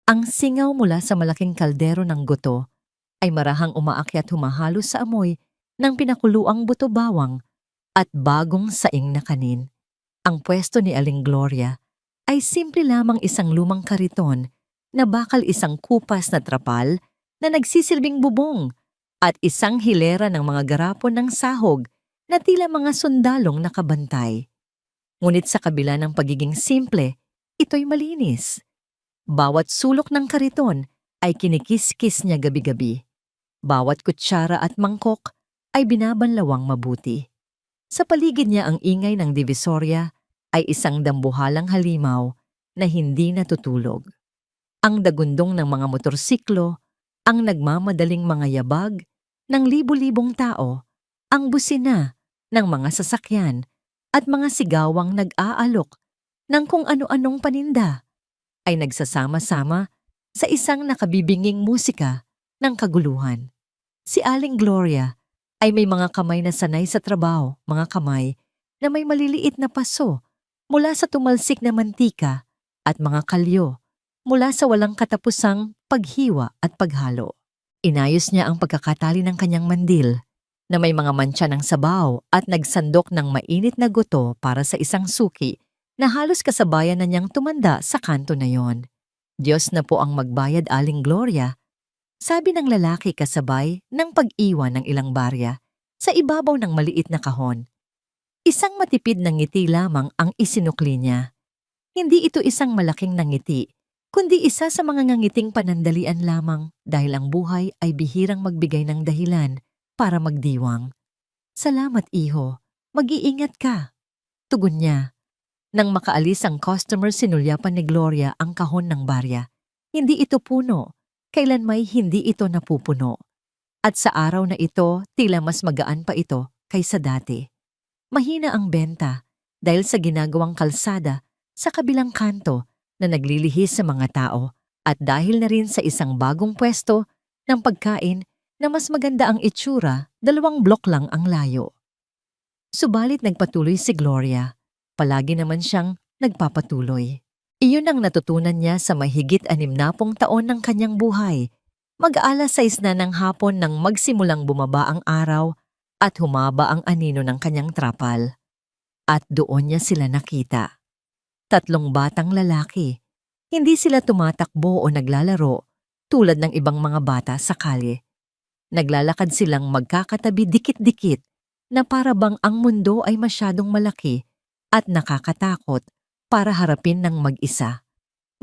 Ang singaw mula sa malaking kaldero ng goto ay marahang umaakyat humahalo sa amoy ng pinakuluang buto bawang at bagong saing na kanin. Ang pwesto ni Aling Gloria ay simple lamang isang lumang kariton na bakal isang kupas na trapal na nagsisilbing bubong at isang hilera ng mga garapon ng sahog na tila mga sundalong nakabantay. Ngunit sa kabila ng pagiging simple, ito'y malinis. Bawat sulok ng kariton ay kinikis-kis niya gabi-gabi. Bawat kutsara at mangkok ay binabanlawang mabuti. Sa paligid niya ang ingay ng divisorya ay isang dambuhalang halimaw na hindi natutulog. Ang dagundong ng mga motorsiklo, ang nagmamadaling mga yabag ng libu-libong tao, ang busina ng mga sasakyan at mga sigawang nag-aalok ng kung ano-anong paninda ay nagsasama-sama sa isang nakabibinging musika ng kaguluhan. Si Aling Gloria ay may mga kamay na sanay sa trabaho, mga kamay na may maliliit na paso mula sa tumalsik na mantika at mga kalyo mula sa walang katapusang paghiwa at paghalo. Inayos niya ang pagkakatali ng kanyang mandil na may mga mantsa ng sabaw at nagsandok ng mainit na goto para sa isang suki na halos kasabayan na niyang tumanda sa kanto na yon. Diyos na po ang magbayad, Aling Gloria, sabi ng lalaki kasabay ng pag-iwan ng ilang barya sa ibabaw ng maliit na kahon. Isang matipid na ngiti lamang ang isinukli niya. Hindi ito isang malaking nangiti, kundi isa sa mga ngangiting panandalian lamang dahil ang buhay ay bihirang magbigay ng dahilan para magdiwang. Salamat, iho. Mag-iingat ka. Tugon niya. Nang makaalis ang customer, sinulyapan ni Gloria ang kahon ng barya. Hindi ito puno. Kailanmay hindi ito napupuno. At sa araw na ito, tila mas magaan pa ito kaysa dati. Mahina ang benta dahil sa ginagawang kalsada sa kabilang kanto na naglilihis sa mga tao at dahil na rin sa isang bagong pwesto ng pagkain na mas maganda ang itsura, 2 blok lang ang layo. Subalit nagpatuloy si Gloria. Palagi naman siyang nagpapatuloy. Iyon ang natutunan niya sa mahigit 60 taon ng kanyang buhay. Mag-alas 6 na ng hapon nang magsimulang bumaba ang araw at humaba ang anino ng kanyang trapal. At doon niya sila nakita. 3 batang lalaki. Hindi sila tumatakbo o naglalaro tulad ng ibang mga bata sa kalye. Naglalakad silang magkakatabi dikit-dikit na para bang ang mundo ay masyadong malaki at nakakatakot para harapin ng mag-isa.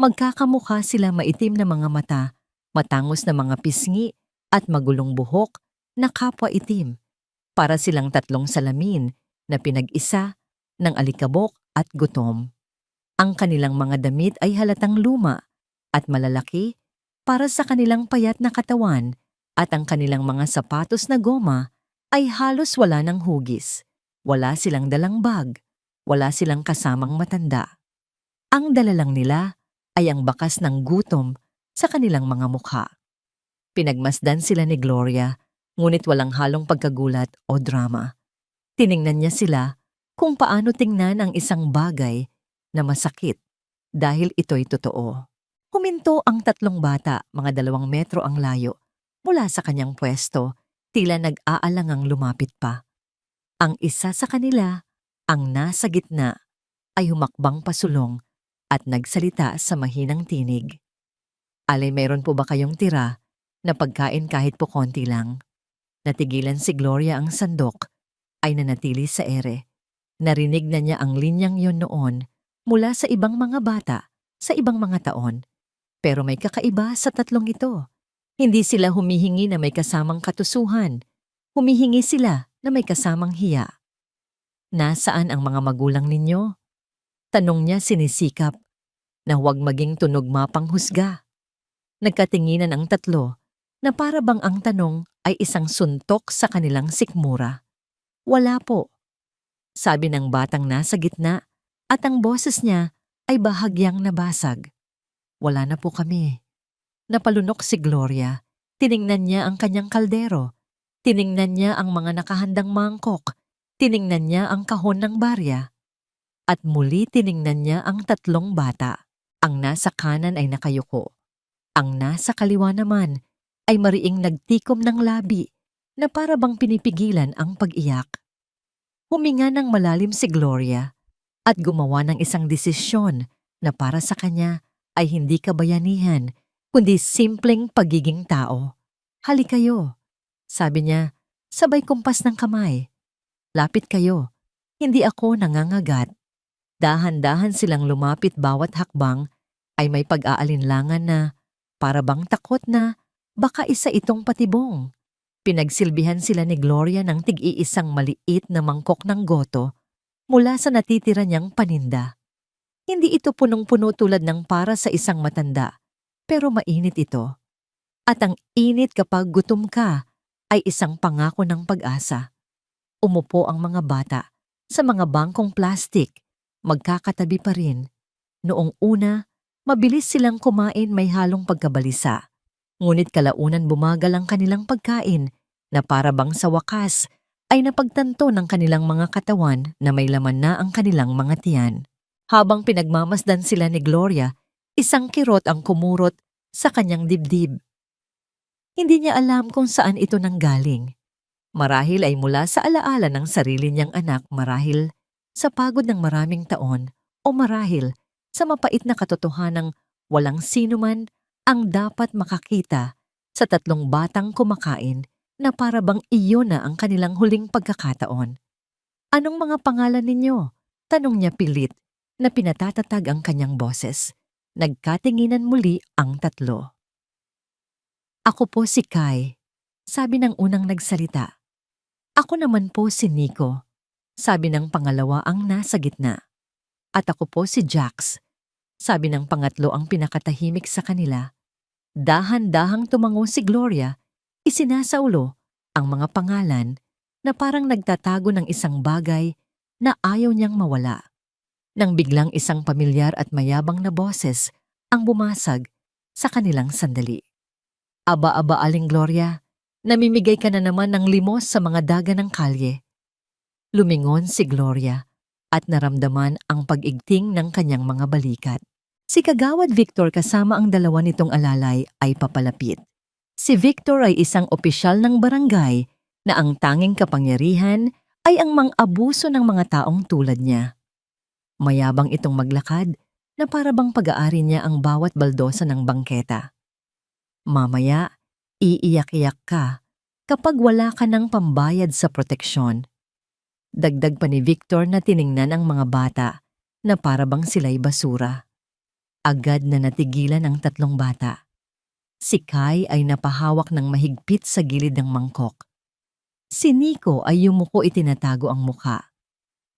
Magkakamukha sila, maitim na mga mata, matangos na mga pisngi at magulong buhok na kapwa itim. Para silang 3 salamin na pinag-isa ng alikabok at gutom. Ang kanilang mga damit ay halatang luma at malalaki para sa kanilang payat na katawan at ang kanilang mga sapatos na goma ay halos wala ng hugis. Wala silang dalang bag. Wala silang kasamang matanda. Ang dala lang nila ay ang bakas ng gutom sa kanilang mga mukha. Pinagmasdan sila ni Gloria, ngunit walang halong pagkagulat o drama. Tiningnan niya sila kung paano tingnan ang isang bagay na masakit dahil ito'y totoo. Huminto ang 3 bata, mga 2 metro ang layo, mula sa kanyang pwesto, tila nag-aalangang lumapit pa. Ang isa sa kanila, ang nasa gitna, ay humakbang pasulong at nagsalita sa mahinang tinig. Alay, mayroon po ba kayong tira na pagkain kahit po konti lang? Natigilan si Gloria, ang sandok ay nanatili sa ere. Narinig na niya ang linyang yon noon mula sa ibang mga bata sa ibang mga taon. Pero may kakaiba sa 3 ito. Hindi sila humihingi na may kasamang katusuhan. Humihingi sila na may kasamang hiya. Nasaan ang mga magulang ninyo? Tanong niya sinisikap na huwag maging tunog mapanghusga. Nagkatinginan ang 3 na para bang ang tanong ay isang suntok sa kanilang sikmura. Wala po, sabi ng batang nasa gitna at ang boses niya ay bahagyang nabasag. Wala na po kami. Napalunok si Gloria. Tiningnan niya ang kanyang kaldero. Tiningnan niya ang mga nakahandang mangkok. Tiningnan niya ang kahon ng barya. At muli tiningnan niya ang 3 bata. Ang nasa kanan ay nakayuko. Ang nasa kaliwa naman ay mariing nagtikom ng labi na para bang pinipigilan ang pag-iyak. Huminga ng malalim si Gloria at gumawa ng isang desisyon na para sa kanya ay hindi kabayanihan kundi simpleng pagiging tao. "Halik kayo," sabi niya, sabay kumpas ng kamay. "Lapit kayo, hindi ako nangangagat." Dahan-dahan silang lumapit, bawat hakbang ay may pag-aalinlangan na para bang takot na baka isa itong patibong. Pinagsilbihan sila ni Gloria ng tig-iisang maliit na mangkok ng goto mula sa natitira niyang paninda. Hindi ito punong-puno tulad ng para sa isang matanda, pero mainit ito. At ang init kapag gutom ka ay isang pangako ng pag-asa. Umupo ang mga bata sa mga bangkong plastik, magkakatabi pa rin. Noong una, mabilis silang kumain, may halong pagkabalisa. Ngunit kalaunan bumagal ang kanilang pagkain na para bang sa wakas ay napagtanto ng kanilang mga katawan na may laman na ang kanilang mga tiyan. Habang pinagmamasdan sila ni Gloria, isang kirot ang kumurot sa kanyang dibdib. Hindi niya alam kung saan ito nanggaling. Marahil ay mula sa alaala ng sarili niyang anak, marahil sa pagod ng maraming taon, o marahil sa mapait na katotohanang walang sinuman ang dapat makakita sa tatlong batang kumakain na para bang iyon na ang kanilang huling pagkakataon. "Anong mga pangalan ninyo?" tanong niya pilit na pinatatatag ang kanyang boses. Nagkatinginan muli ang tatlo. "Ako po si Kai," sabi ng unang nagsalita. "Ako naman po si Nico," sabi ng pangalawa ang nasa gitna. "At ako po si Jax," sabi ng pangatlo ang pinakatahimik sa kanila. Dahan-dahang tumango si Gloria, isinasaulo ang mga pangalan na parang nagtatago ng isang bagay na ayaw niyang mawala. Nang biglang isang pamilyar at mayabang na boses ang bumasag sa kanilang sandali. "Aba-aba, Aling Gloria, namimigay ka na naman ng limos sa mga daga ng kalye." Lumingon si Gloria at naramdaman ang pag-igting ng kanyang mga balikat. Si Kagawad Victor kasama ang dalawa nitong alalay ay papalapit. Si Victor ay isang opisyal ng barangay na ang tanging kapangyarihan ay ang mang-abuso ng mga taong tulad niya. Mayabang itong maglakad na para bang pag-aari niya ang bawat baldosa ng bangketa. Mamaya, iiyak-iyak ka kapag wala ka ng pambayad sa proteksyon. Dagdag pa ni Victor na tiningnan ang mga bata na para bang sila'y basura. Agad na natigilan ang tatlong bata. Si Kai ay napahawak ng mahigpit sa gilid ng mangkok. Si Nico ay yumuko, itinatago ang muka.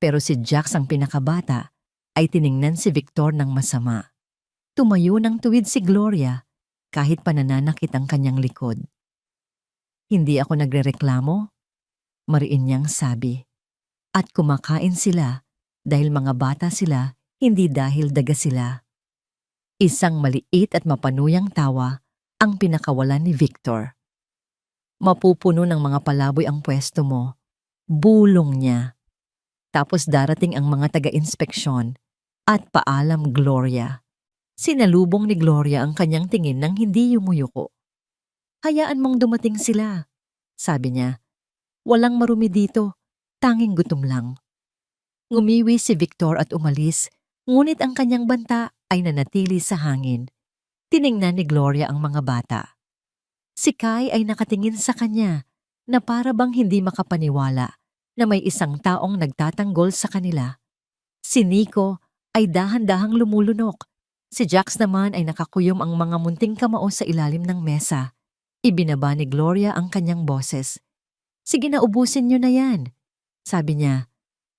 Pero si Jax, ang pinakabata, ay tiningnan si Victor ng masama. Tumayo ng tuwid si Gloria kahit pananakit ang kanyang likod. "Hindi ako nagrereklamo," mariin niyang sabi. "At kumakain sila dahil mga bata sila, hindi dahil daga sila." Isang maliit at mapanuyang tawa ang pinakawalan ni Victor. "Mapupuno ng mga palaboy ang pwesto mo," bulong niya. Tapos darating ang mga taga-inspeksyon at paalam, Gloria. Sinalubong ni Gloria ang kanyang tingin nang hindi yumuyuko. "Hayaan mong dumating sila," sabi niya. "Walang marumi dito, tanging gutom lang." Ngumiwi si Victor at umalis, ngunit ang kanyang banta ay nanatili sa hangin. Tiningnan ni Gloria ang mga bata. Si Kai ay nakatingin sa kanya na para bang hindi makapaniwala na may isang taong nagtatanggol sa kanila. Si Nico ay dahan-dahang lumulunok. Si Jax naman ay nakakuyom, ang mga munting kamao sa ilalim ng mesa. Ibinaba ni Gloria ang kanyang boses. "Sige na, ubusin niyo na yan," sabi niya.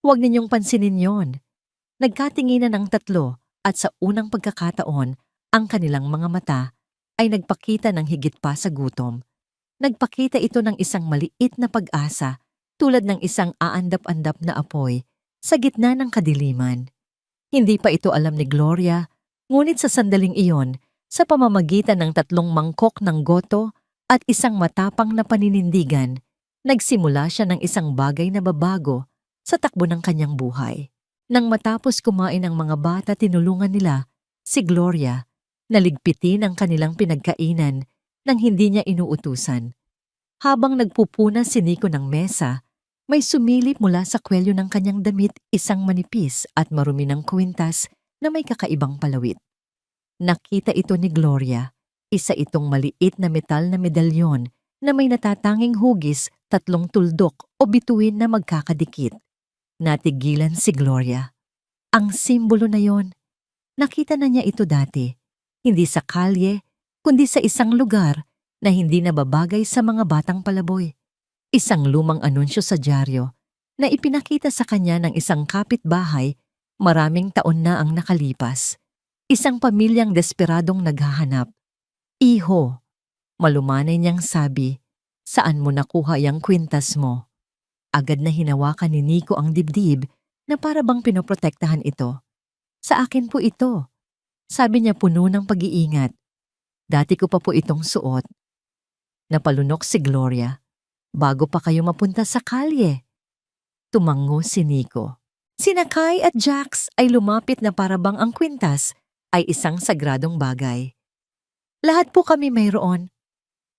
"Huwag ninyong pansinin yon." Nagkatinginan ang tatlo at sa unang pagkakataon, ang kanilang mga mata ay nagpakita ng higit pa sa gutom. Nagpakita ito ng isang maliit na pag-asa tulad ng isang aandap-andap na apoy sa gitna ng kadiliman. Hindi pa ito alam ni Gloria, ngunit sa sandaling iyon, sa pamamagitan ng tatlong mangkok ng goto at isang matapang na paninindigan, nagsimula siya ng isang bagay na babago sa takbo ng kanyang buhay. Nang matapos kumain ang mga bata, tinulungan nila si Gloria Naligpitin ang kanilang pinagkainan nang hindi niya inuutusan. Habang nagpupuna si Nico ng mesa, may sumilip mula sa kwelyo ng kanyang damit isang manipis at marumi ng kwintas na may kakaibang palawit. Nakita ito ni Gloria, isa itong maliit na metal na medalyon na may natatanging hugis, 3 tuldok o bituin na magkakadikit. Natigilan si Gloria. Ang simbolo na yon, nakita na niya ito dati, hindi sa kalye, kundi sa isang lugar na hindi nababagay sa mga batang palaboy. Isang lumang anunsyo sa dyaryo na ipinakita sa kanya ng isang kapitbahay maraming taon na ang nakalipas. Isang pamilyang desperadong naghahanap. Iho, malumanay niyang sabi, saan mo nakuha yung kwintas mo? Agad na hinawakan ni Nico ang dibdib na para bang pinoprotektahan ito. Sa akin po ito, sabi niya puno ng pag-iingat. Dati ko pa po itong suot. Napalunok si Gloria. Bago pa kayo mapunta sa kalye. Tumango si Nico. Sina Kai at Jax ay lumapit na para bang ang kwintas ay isang sagradong bagay. Lahat po kami mayroon.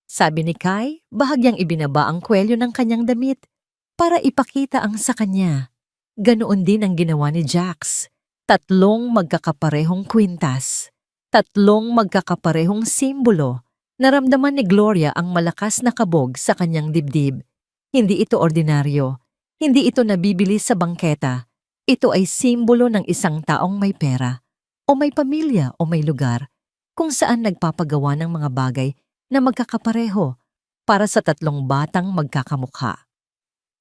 Sabi ni Kai, bahagyang ibinaba ang kwelyo ng kanyang damit para ipakita ang sa kanya. Ganoon din ang ginawa ni Jax. 3 magkakaparehong kwintas. 3 magkakaparehong simbolo. Naramdaman ni Gloria ang malakas na kabog sa kanyang dibdib. Hindi ito ordinaryo. Hindi ito nabibili sa bangketa. Ito ay simbolo ng isang taong may pera, o may pamilya o may lugar, kung saan nagpapagawa ng mga bagay na magkakapareho para sa 3 batang magkakamukha.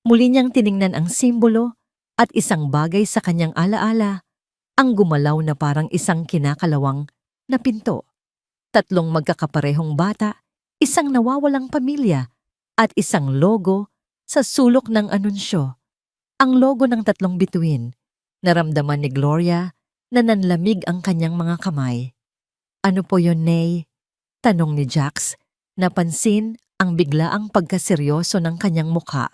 Muli niyang tiningnan ang simbolo at isang bagay sa kanyang alaala, ang gumalaw na parang isang kinakalawang na pinto. 3 magkakaparehong bata, isang nawawalang pamilya, at isang logo sa sulok ng anunsyo. Ang logo ng 3 bituin. Naramdaman ni Gloria na nanlamig ang kanyang mga kamay. Ano po yon, Nay? Tanong ni Jax. Napansin ang biglaang pagkaseryoso ng kanyang mukha.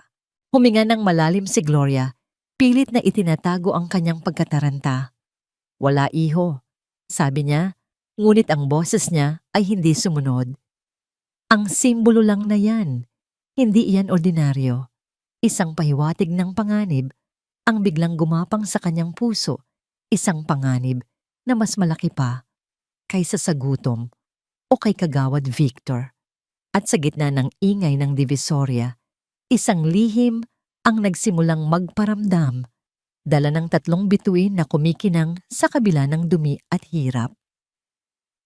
Huminga ng malalim si Gloria, pilit na itinatago ang kanyang pagkataranta. Wala, iho, sabi niya. Ngunit ang boses niya ay hindi sumunod. Ang simbolo lang na yan. Hindi iyan ordinaryo. Isang pahiwatig ng panganib ang biglang gumapang sa kanyang puso. Isang panganib na mas malaki pa kaysa sa gutom o kay Kagawad Victor. At sa gitna ng ingay ng Divisoria, isang lihim ang nagsimulang magparamdam, dala ng 3 bituin na kumikinang sa kabila ng dumi at hirap.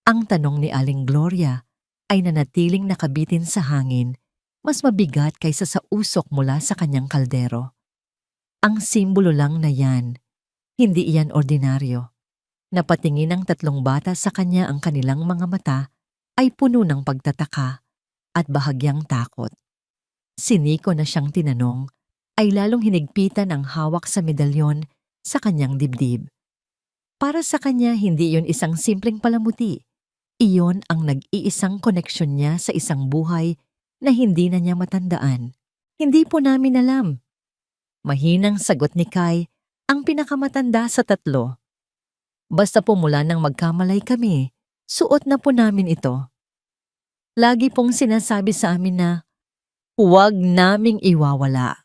Ang tanong ni Aling Gloria ay nanatiling nakabitin sa hangin, mas mabigat kaysa sa usok mula sa kanyang kaldero. Ang simbolo lang na yan, hindi iyan ordinaryo. Napatingin ng 3 bata sa kanya, ang kanilang mga mata ay puno ng pagtataka at bahagyang takot. Si Nico na siyang tinanong ay lalong hinigpitan ang hawak sa medalyon sa kanyang dibdib. Para sa kanya, hindi iyon isang simpleng palamuti. Iyon ang nag-iisang koneksyon niya sa isang buhay na hindi na niya matandaan. Hindi po namin alam. Mahinang sagot ni Kai, ang pinakamatanda sa 3. Basta po mula nang magkamalay kami, suot na po namin ito. Lagi pong sinasabi sa amin na, huwag naming iwawala.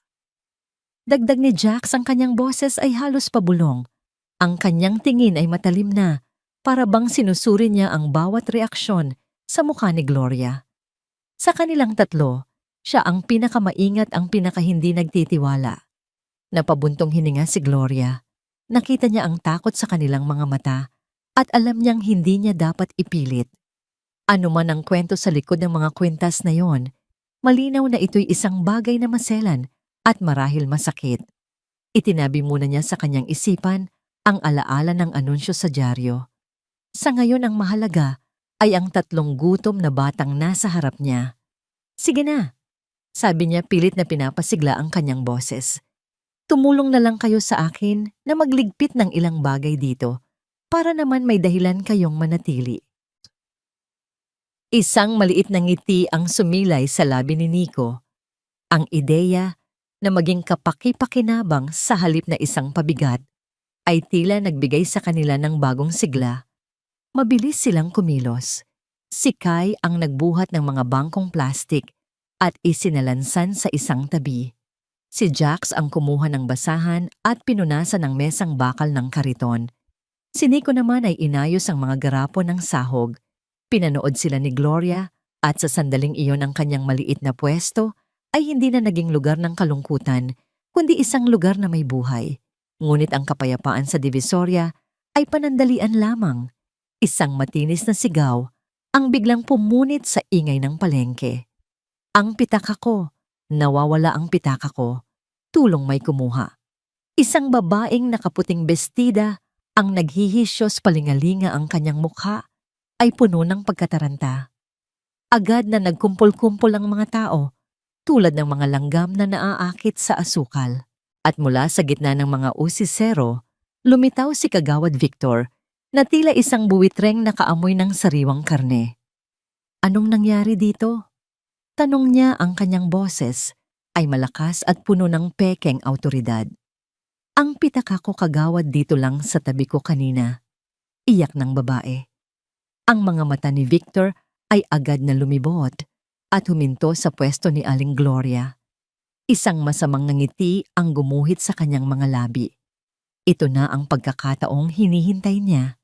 Dagdag ni Jax, ang kanyang boses ay halos pabulong. Ang kanyang tingin ay matalim na, para bang sinusuri niya ang bawat reaksyon sa mukha ni Gloria. Sa kanilang 3, siya ang pinakamaingat, ang pinakahindi nagtitiwala. Napabuntong hininga si Gloria. Nakita niya ang takot sa kanilang mga mata at alam niyang hindi niya dapat ipilit. Ano man ang kwento sa likod ng mga kwintas na yon, malinaw na ito'y isang bagay na maselan at marahil masakit. Itinabi muna niya sa kanyang isipan ang alaala ng anunsyo sa dyaryo. Sa ngayon ang mahalaga ay ang 3 gutom na batang nasa harap niya. Sige na, sabi niya, pilit na pinapasigla ang kanyang boses. Tumulong na lang kayo sa akin na magligpit ng ilang bagay dito para naman may dahilan kayong manatili. Isang maliit na ngiti ang sumilay sa labi ni Nico. Ang ideya na maging kapaki-pakinabang sa halip na isang pabigat ay tila nagbigay sa kanila ng bagong sigla. Mabilis silang kumilos. Si Kai ang nagbuhat ng mga bangkong plastik at isinalansan sa isang tabi. Si Jax ang kumuha ng basahan at pinunasan ng mesang bakal ng kariton. Si Nico naman ay inayos ang mga garapo ng sahog. Pinanood sila ni Gloria at sa sandaling iyon ang kanyang maliit na pwesto ay hindi na naging lugar ng kalungkutan, kundi isang lugar na may buhay. Ngunit ang kapayapaan sa Divisoria ay panandalian lamang. Isang matinis na sigaw ang biglang pumunit sa ingay ng palengke. Ang pitaka ko, nawawala ang pitaka ko, tulong may kumuha. Isang babaeng nakaputing bestida ang naghihisyos palingalinga ang kanyang mukha ay puno ng pagkataranta. Agad na nagkumpol-kumpol ang mga tao, tulad ng mga langgam na naaakit sa asukal. At mula sa gitna ng mga usisero, lumitaw si Kagawad Victor na tila isang buwitreng nakaamoy ng sariwang karne. Anong nangyari dito? Tanong niya, ang kanyang boses ay malakas at puno ng pekeng awtoridad. Ang pitaka ko, Kagawad, dito lang sa tabi ko kanina. Iyak ng babae. Ang mga mata ni Victor ay agad na lumibot at huminto sa pwesto ni Aling Gloria. Isang masamang ngiti ang gumuhit sa kanyang mga labi. Ito na ang pagkakataong hinihintay niya.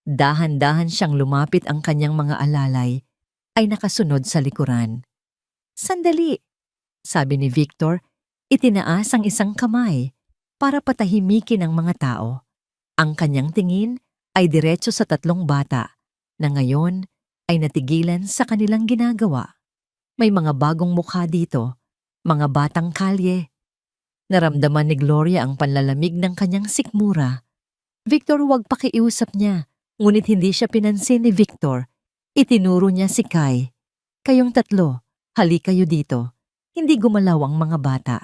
Dahan-dahan siyang lumapit, ang kanyang mga alalay ay nakasunod sa likuran. Sandali, sabi ni Victor, itinaas ang isang kamay para patahimikin ang mga tao. Ang kanyang tingin ay diretso sa tatlong bata na ngayon ay natigilan sa kanilang ginagawa. May mga bagong mukha dito, mga batang kalye. Naramdaman ni Gloria ang panlalamig ng kanyang sikmura. Victor, huwag pakiusap niya, ngunit hindi siya pinansin ni Victor. Itinuro niya si Kai. Kayong tatlo, hali kayo dito. Hindi gumalaw ang mga bata.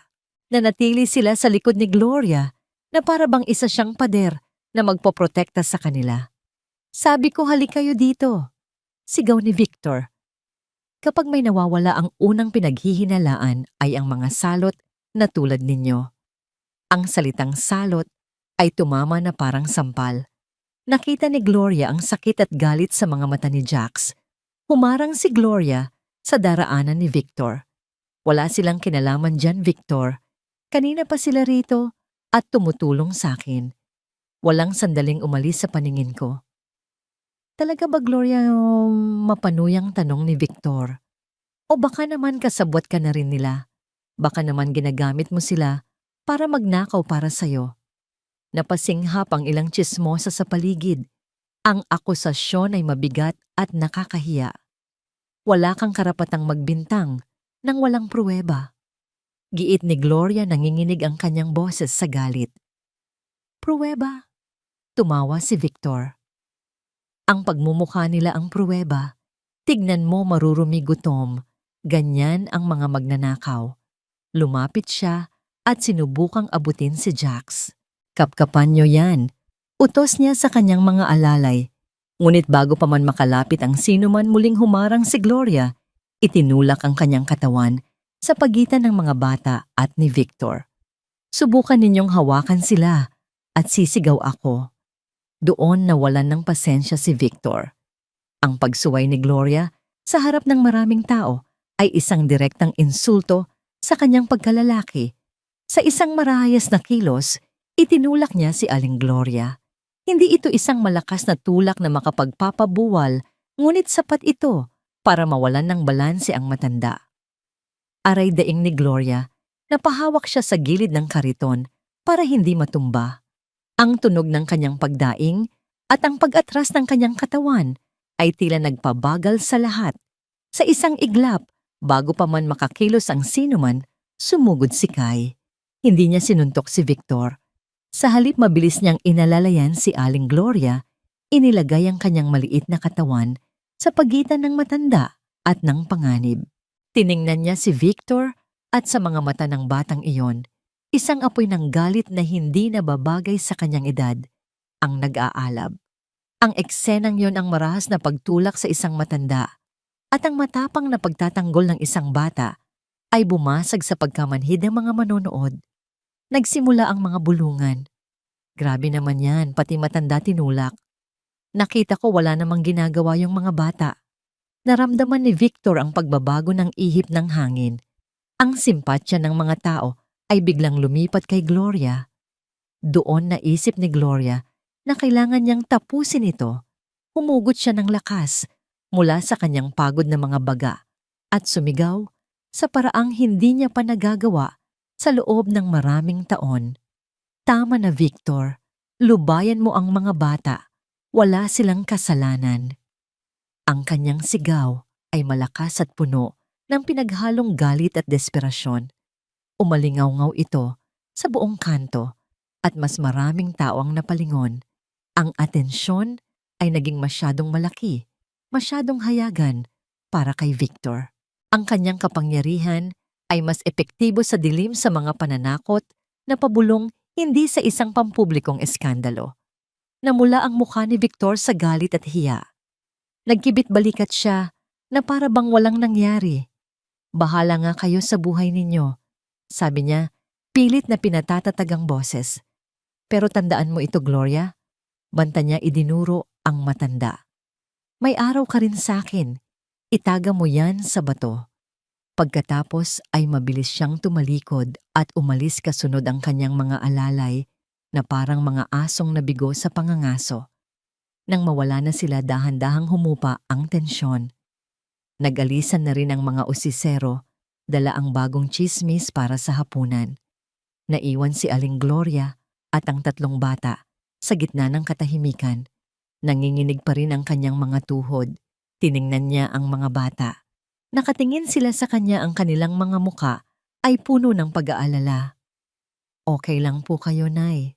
Nanatili sila sa likod ni Gloria na para bang isa siyang pader na magpoprotekta sa kanila. Sabi ko, hali kayo dito. Sigaw ni Victor. Kapag may nawawala, ang unang pinaghihinalaan ay ang mga salot na tulad ninyo. Ang salitang salot ay tumama na parang sampal. Nakita ni Gloria ang sakit at galit sa mga mata ni Jax. Humarang si Gloria sa daraanan ni Victor. Wala silang kinalaman dyan, Victor. Kanina pa sila rito at tumutulong sa akin. Walang sandaling umalis sa paningin ko. Talaga ba, Gloria, mapanuyang tanong ni Victor? O baka naman kasabwat ka na rin nila? Baka naman ginagamit mo sila para magnakaw para sa'yo. Napasinghap ang ilang tsismosa sa paligid. Ang akusasyon ay mabigat at nakakahiya. Wala kang karapatang magbintang nang walang pruweba. Giit ni Gloria, nanginginig ang kanyang boses sa galit. Pruweba? Tumawa si Victor. Ang pagmumukha nila ang pruweba. Tignan mo, marurumi gutom. Ganyan ang mga magnanakaw. Lumapit siya at sinubukang abutin si Jax. Kapkapan niyo yan. Utos niya sa kanyang mga alalay. Ngunit bago pa man makalapit ang sinuman, muling humarang si Gloria. Itinulak ang kanyang katawan sa pagitan ng mga bata at ni Victor. Subukan ninyong hawakan sila at sisigaw ako. Doon nawalan ng pasensya si Victor. Ang pagsuway ni Gloria sa harap ng maraming tao ay isang direktang insulto sa kanyang pagkalalaki. Sa isang marahayas na kilos, itinulak niya si Aling Gloria. Hindi ito isang malakas na tulak na makapagpapabuwal, ngunit sapat ito para mawalan ng balanse ang matanda. Aray daing ni Gloria, napahawak siya sa gilid ng kariton para hindi matumba. Ang tunog ng kanyang pagdaing at ang pag-atras ng kanyang katawan ay tila nagpabagal sa lahat. Sa isang iglap, bago pa man makakilos ang sinuman, sumugod si Kai. Hindi niya sinuntok si Victor. Sa halip mabilis niyang inalalayan si Aling Gloria, inilagay ang kanyang maliit na katawan sa pagitan ng matanda at ng panganib. Tiningnan niya si Victor at sa mga mata ng batang iyon, isang apoy ng galit na hindi nababagay sa kanyang edad ang nag-aalab. Ang eksenang yon ang marahas na pagtulak sa isang matanda at ang matapang na pagtatanggol ng isang bata ay bumasag sa pagkamanhid ng mga manonood. Nagsimula ang mga bulungan. Grabe naman yan, pati matanda tinulak. Nakita ko wala namang ginagawa yung mga bata. Naramdaman ni Victor ang pagbabago ng ihip ng hangin. Ang simpatya ng mga tao ay biglang lumipat kay Gloria. Doon naisip ni Gloria na kailangan niyang tapusin ito. Humugot siya ng lakas mula sa kanyang pagod na mga baga at sumigaw sa paraang hindi niya pa nagagawa sa loob ng maraming taon. Tama na, Victor. Lubayan mo ang mga bata. Wala silang kasalanan. Ang kanyang sigaw ay malakas at puno ng pinaghalong galit at desperasyon. Umalingaw-ngaw ito sa buong kanto at mas maraming tao ang napalingon. Ang atensyon ay naging masyadong malaki, masyadong hayagan para kay Victor. Ang kanyang kapangyarihan ay mas epektibo sa dilim sa mga pananakot na pabulong hindi sa isang pampublikong eskandalo. Namula ang mukha ni Victor sa galit at hiya. Nagkibit-balikat siya na para bang walang nangyari. Bahala nga kayo sa buhay ninyo, sabi niya, pilit na pinatatatag ang boses. Pero tandaan mo ito, Gloria. Banta niya idinuro ang matanda. May araw ka rin sa akin. Itaga mo yan sa bato. Pagkatapos ay mabilis siyang tumalikod at umalis kasunod ang kanyang mga alalay na parang mga asong nabigo sa pangangaso. Nang mawala na sila, dahan-dahang humupa ang tensyon. Nag-alisan na rin ang mga usisero, dala ang bagong tsismis para sa hapunan. Naiwan si Aling Gloria at ang tatlong bata sa gitna ng katahimikan. Nanginginig pa rin ang kanyang mga tuhod. Tiningnan niya ang mga bata. Nakatingin sila sa kanya, ang kanilang mga muka ay puno ng pag-aalala. Okay lang po kayo, Nay?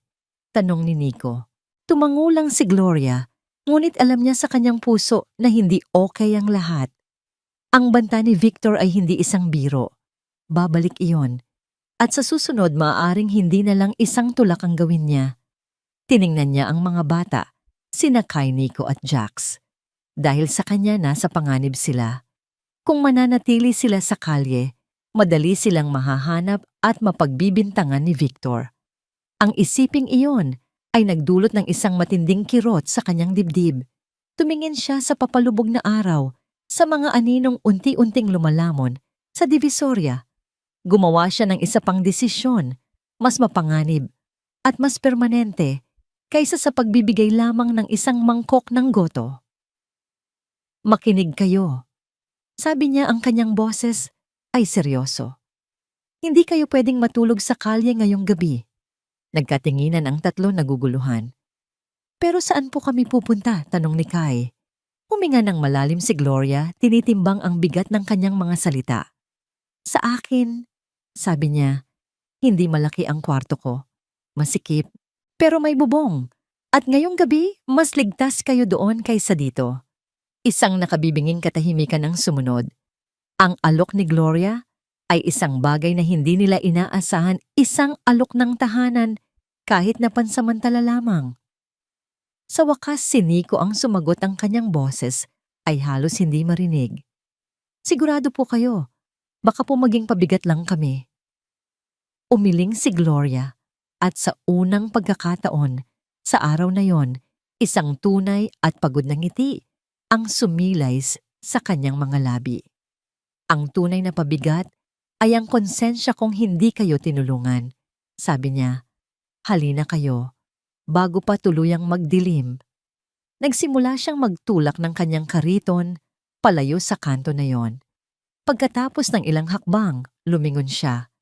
Tanong ni Nico. Tumangulang si Gloria, ngunit alam niya sa kanyang puso na hindi okay ang lahat. Ang banta ni Victor ay hindi isang biro. Babalik iyon. At sa susunod, maaaring hindi na lang isang tulak ang gawin niya. Tiningnan niya ang mga bata, sina Kai, Nico at Jax. Dahil sa kanya, nasa panganib sila. Kung mananatili sila sa kalye, madali silang mahahanap at mapagbibintangan ni Victor. Ang isiping iyon ay nagdulot ng isang matinding kirot sa kanyang dibdib. Tumingin siya sa papalubog na araw, sa mga aninong unti-unting lumalamon sa Divisoria. Gumawa siya ng isa pang desisyon, mas mapanganib at mas permanente kaysa sa pagbibigay lamang ng isang mangkok ng goto. Makinig kayo. Sabi niya, ang kanyang boses ay seryoso. Hindi kayo pwedeng matulog sa kalye ngayong gabi. Nagkatinginan ang tatlo, naguguluhan. Pero saan po kami pupunta? Tanong ni Kai. Huminga ng malalim si Gloria, tinitimbang ang bigat ng kanyang mga salita. Sa akin, sabi niya, hindi malaki ang kwarto ko. Masikip, pero may bubong. At ngayong gabi, mas ligtas kayo doon kaysa dito. Isang nakabibinging katahimikan ang sumunod. Ang alok ni Gloria ay isang bagay na hindi nila inaasahan, isang alok ng tahanan kahit na pansamantala lamang. Sa wakas, si Nico ang sumagot, ang kanyang boses ay halos hindi marinig. Sigurado po kayo, baka po maging pabigat lang kami. Umiling si Gloria at sa unang pagkakataon, sa araw na yon, isang tunay at pagod na ngiti ang sumilay sa kanyang mga labi. Ang tunay na pabigat ay ang konsensya kung hindi kayo tinulungan. Sabi niya, halina kayo, bago pa tuluyang magdilim. Nagsimula siyang magtulak ng kanyang kariton palayo sa kanto na yon. Pagkatapos ng ilang hakbang, lumingon siya.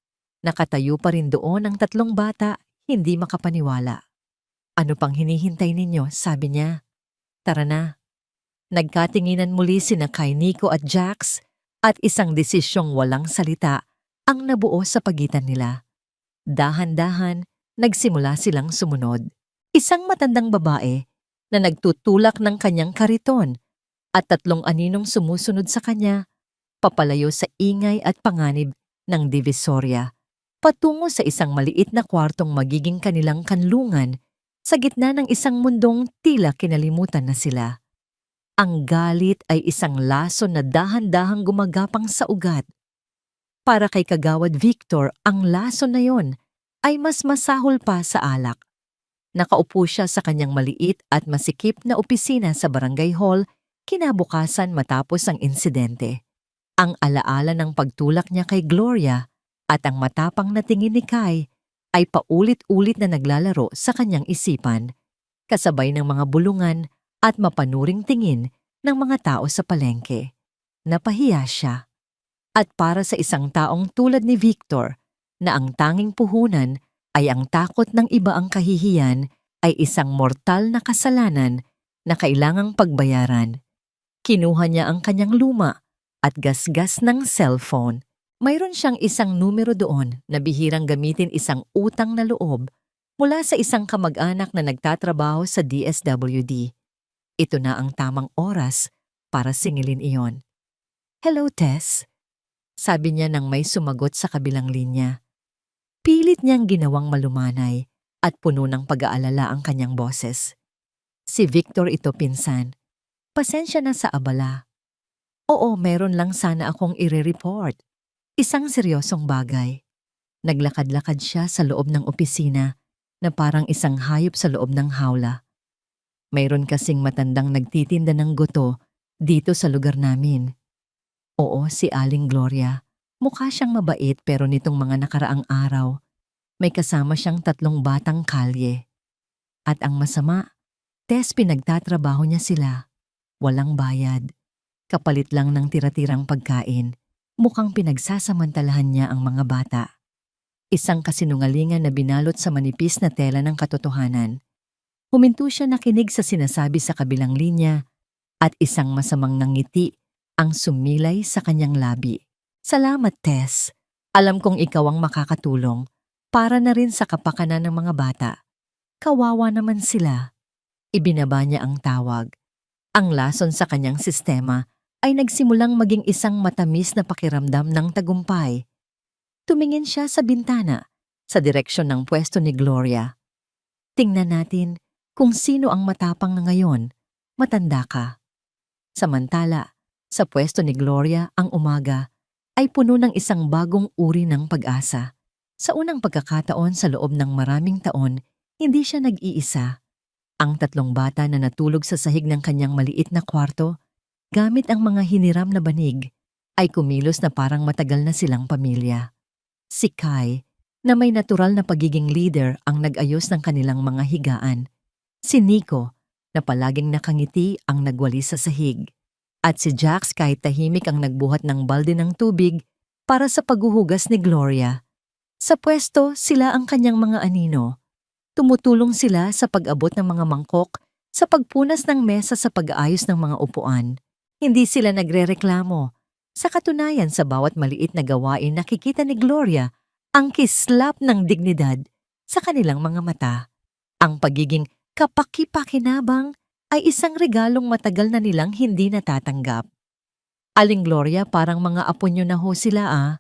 Nakatayo pa rin doon ang tatlong bata, hindi makapaniwala. Ano pang hinihintay ninyo? Sabi niya. Tara na. Nagkatinginan muli sina Kai, Nico at Jax at isang desisyong walang salita ang nabuo sa pagitan nila. Dahan-dahan, nagsimula silang sumunod. Isang matandang babae na nagtutulak ng kanyang kariton at tatlong aninong sumusunod sa kanya, papalayo sa ingay at panganib ng Divisoria, patungo sa isang maliit na kwartong magiging kanilang kanlungan sa gitna ng isang mundong tila kinalimutan na sila. Ang galit ay isang laso na dahan-dahang gumagapang sa ugat. Para kay Kagawad Victor, ang laso na yon ay mas masahol pa sa alak. Nakaupo siya sa kanyang maliit at masikip na opisina sa barangay hall kinabukasan matapos ang insidente. Ang alaala ng pagtulak niya kay Gloria at ang matapang na tingin ni Kai ay paulit-ulit na naglalaro sa kanyang isipan, kasabay ng mga bulungan at mapanuring tingin ng mga tao sa palengke. Napahiya siya. At para sa isang taong tulad ni Victor, na ang tanging puhunan ay ang takot ng iba ang kahihiyan, ay isang mortal na kasalanan na kailangang pagbayaran. Kinuha niya ang kanyang luma at gasgas ng cellphone. Mayroon siyang isang numero doon na bihirang gamitin isang utang na loob mula sa isang kamag-anak na nagtatrabaho sa DSWD. Ito na ang tamang oras para singilin iyon. "Hello, Tess," sabi niya nang may sumagot sa kabilang linya. Pilit niyang ginawang malumanay at puno ng pag-aalala ang kanyang boses. Si Victor ito, pinsan. "Pasensya na sa abala. Oo, meron lang sana akong ire-report. Isang seryosong bagay." Naglakad-lakad siya sa loob ng opisina na parang isang hayop sa loob ng hawla. "Mayroon kasing matandang nagtitinda ng goto dito sa lugar namin." Oo, si Aling Gloria. Mukha siyang mabait pero nitong mga nakaraang araw, may kasama siyang 3 batang kalye. At ang masama, Tess, pinagtatrabaho niya sila. Walang bayad. Kapalit lang ng tira-tirang pagkain. Mukhang pinagsasamantalahan niya ang mga bata. Isang kasinungalingan na binalot sa manipis na tela ng katotohanan. Huminto siya nakinig sa sinasabi sa kabilang linya at isang masamang nangiti ang sumilay sa kanyang labi. "Salamat, Tess. Alam kong ikaw ang makakatulong para na rin sa kapakanan ng mga bata. Kawawa naman sila." Ibinaba niya ang tawag. Ang lason sa kanyang sistema ay nagsimulang maging isang matamis na pakiramdam ng tagumpay. Tumingin siya sa bintana, sa direksyon ng pwesto ni Gloria. "Tingnan natin kung sino ang matapang na ngayon. Matanda ka." Samantala, sa pwesto ni Gloria ang umaga ay puno ng isang bagong uri ng pag-asa. Sa unang pagkakataon sa loob ng maraming taon, hindi siya nag-iisa. Ang 3 bata na natulog sa sahig ng kanyang maliit na kwarto, gamit ang mga hiniram na banig, ay kumilos na parang matagal na silang pamilya. Si Kai, na may natural na pagiging leader, ang nag-ayos ng kanilang mga higaan. Si Nico, na palaging nakangiti, ang nagwalis sa sahig. At si Jax, kahit tahimik, ang nagbuhat ng balde ng tubig para sa paghuhugas ni Gloria. Sa pwesto, sila ang kanyang mga anino. Tumutulong sila sa pag-abot ng mga mangkok, sa pagpunas ng mesa, sa pag-aayos ng mga upuan. Hindi sila nagrereklamo. Sa katunayan, sa bawat maliit na gawain, nakikita ni Gloria ang kislap ng dignidad sa kanilang mga mata. Ang pagiging kapaki-pakinabang ay isang regalong matagal na nilang hindi natatanggap. "Aling Gloria, parang mga apo niyo na ho sila, ah,"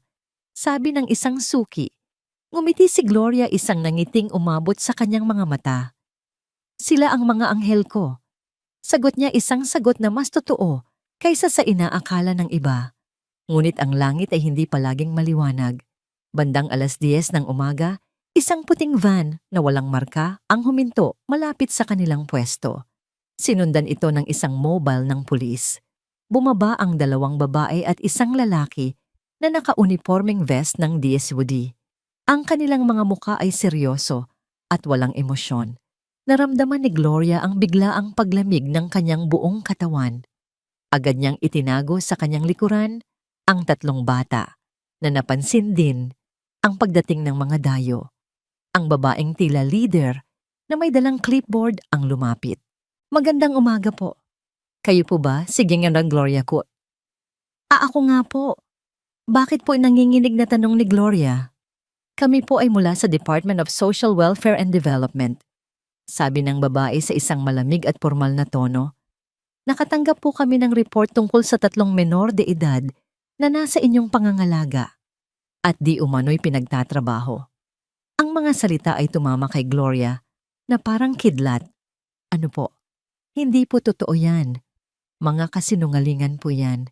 sabi ng isang suki. Ngumiti si Gloria, isang nangiting umabot sa kanyang mga mata. "Sila ang mga anghel ko." Sagot niya, isang sagot na mas totoo kaysa sa inaakala ng iba. Ngunit ang langit ay hindi palaging maliwanag. Bandang 10:00 ng umaga, isang puting van na walang marka ang huminto malapit sa kanilang pwesto. Sinundan ito ng isang mobile ng pulis. Bumaba ang 2 babae at isang lalaki na naka-uniforming vest ng DSWD. Ang kanilang mga muka ay seryoso at walang emosyon. Naramdaman ni Gloria ang biglaang paglamig ng kanyang buong katawan. Agad niyang itinago sa kanyang likuran ang 3 bata na napansin din ang pagdating ng mga dayo. Ang babaeng tila leader na may dalang clipboard ang lumapit. "Magandang umaga po. Kayo po ba? Sige nga, Gloria ko." Ako nga po." Bakit po nanginginig na tanong ni Gloria? "Kami po ay mula sa Department of Social Welfare and Development," sabi ng babae sa isang malamig at formal na tono. "Nakatanggap po kami ng report tungkol sa 3 menor de edad na nasa inyong pangangalaga at di umano'y pinagtatrabaho." Ang mga salita ay tumama kay Gloria na parang kidlat. "Ano po? Hindi po totoo yan. Mga kasinungalingan po yan.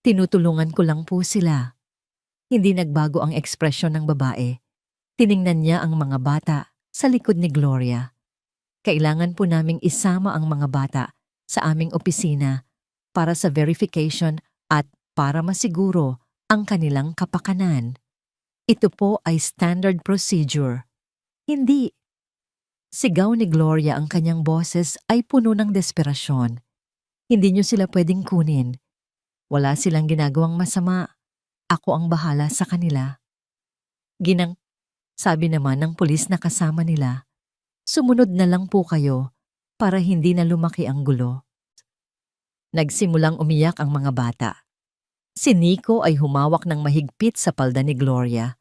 Tinutulungan ko lang po sila." Hindi nagbago ang ekspresyon ng babae. Tiningnan niya ang mga bata sa likod ni Gloria. Kailangan po naming isama ang mga bata sa aming opisina para sa verification at para masiguro ang kanilang kapakanan. Ito po ay standard procedure. Hindi. Sigaw ni Gloria, ang kanyang boses ay puno ng desperasyon. Hindi niyo sila pwedeng kunin. Wala silang ginagawang masama. Ako ang bahala sa kanila. Sabi naman ng pulis na kasama nila, sumunod na lang po kayo para hindi na lumaki ang gulo. Nagsimulang umiyak ang mga bata. Si Nico ay humawak ng mahigpit sa palda ni Gloria.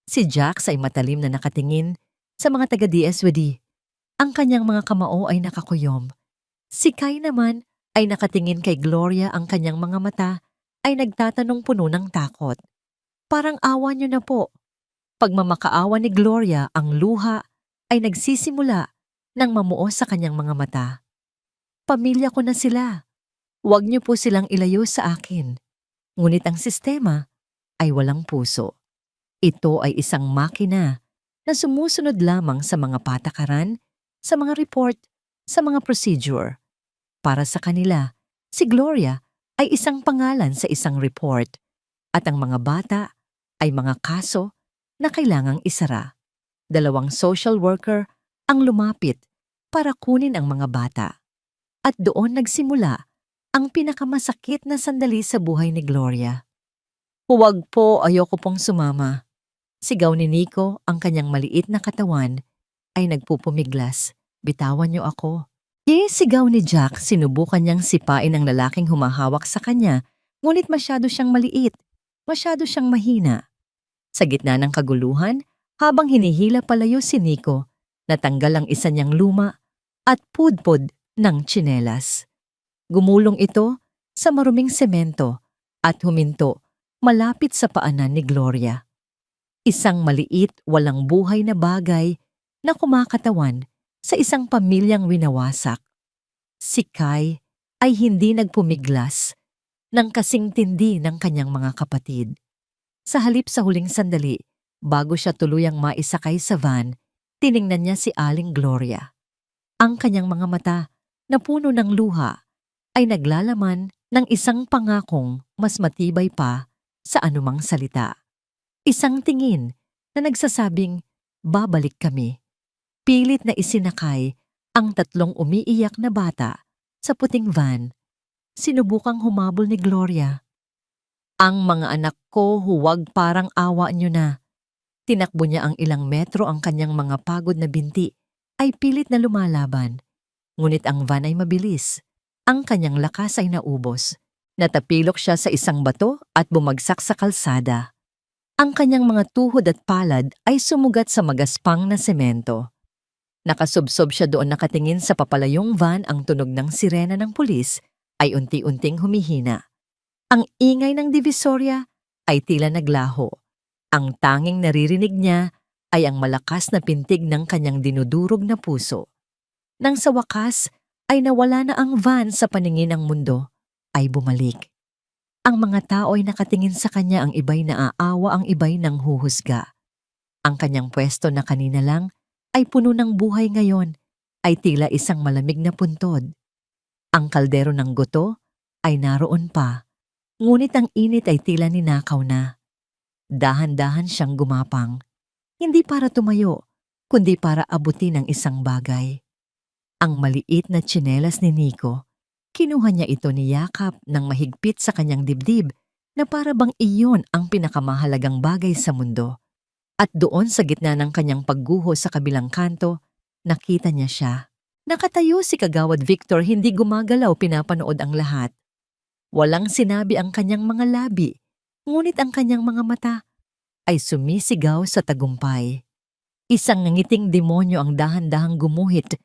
Si Jax ay matalim na nakatingin sa mga taga-DSWD. Ang kanyang mga kamao ay nakakuyom. Si Kai naman ay nakatingin kay Gloria, ang kanyang mga mata ay nagtatanong puno ng takot. Parang awa niyo na po. Pagmamakaawa ni Gloria, ang luha ay nagsisimula ng mamuo sa kanyang mga mata. Pamilya ko na sila. Huwag niyo po silang ilayo sa akin. Ngunit ang sistema ay walang puso. Ito ay isang makina na sumusunod lamang sa mga patakaran, sa mga report, sa mga procedure. Para sa kanila, si Gloria ay isang pangalan sa isang report at ang mga bata ay mga kaso na kailangang isara. 2 social worker ang lumapit para kunin ang mga bata. At doon nagsimula ang pinakamasakit na sandali sa buhay ni Gloria. Huwag po, ayoko pong sumama. Sigaw ni Nico, ang kanyang maliit na katawan ay nagpupumiglas. Bitawan niyo ako. Sigaw ni Jack, sinubukan niyang sipain ang lalaking humahawak sa kanya, ngunit masyado siyang maliit, masyado siyang mahina. Sa gitna ng kaguluhan, habang hinihila palayo si Nico, natanggal ang isa niyang luma at pudpod ng tsinelas. Gumulong ito sa maruming semento at huminto malapit sa paanan ni Gloria. Isang maliit, walang buhay na bagay na kumakatawan sa isang pamilyang winawasak. Si Kai ay hindi nagpumiglas ng kasing tindi ng kanyang mga kapatid. Sa halip sa huling sandali, bago siya tuluyang maisakay sa van, tiningnan niya si Aling Gloria. Ang kanyang mga mata na puno ng luha ay naglalaman ng isang pangakong mas matibay pa sa anumang salita. Isang tingin na nagsasabing, babalik kami. Pilit na isinakay ang 3 umiiyak na bata sa puting van. Sinubukang humabol ni Gloria. Ang mga anak ko, huwag, parang awa niyo na. Tinakbo niya ang ilang metro, ang kanyang mga pagod na binti ay pilit na lumalaban. Ngunit ang van ay mabilis. Ang kanyang lakas ay naubos. Natapilok siya sa isang bato at bumagsak sa kalsada. Ang kanyang mga tuhod at palad ay sumugat sa magaspang na semento. Nakasubsob siya doon, nakatingin sa papalayong van. Ang tunog ng sirena ng pulis ay unti-unting humihina. Ang ingay ng divisorya ay tila naglaho. Ang tanging naririnig niya ay ang malakas na pintig ng kanyang dinudurog na puso. Nang sa wakas ay nawala na ang van sa paningin ng mundo, ay bumalik. Ang mga tao ay nakatingin sa kanya, ang iba'y naaawa, ang iba'y nanghuhusga. Ang kanyang pwesto na kanina lang ay puno ng buhay, ngayon ay tila isang malamig na puntod. Ang kaldero ng goto ay naroon pa, ngunit ang init ay tila ninakaw na. Dahan-dahan siyang gumapang, hindi para tumayo, kundi para abutin ang isang bagay. Ang maliit na tsinelas ni Nico, kinuha niya ito, niyakap ng mahigpit sa kanyang dibdib na para bang iyon ang pinakamahalagang bagay sa mundo. At doon sa gitna ng kanyang pagguho sa kabilang kanto, nakita niya siya. Nakatayo si Kagawad Victor, hindi gumagalaw, pinapanood ang lahat. Walang sinabi ang kanyang mga labi, ngunit ang kanyang mga mata ay sumisigaw sa tagumpay. Isang nangiting demonyo ang dahan-dahang gumuhit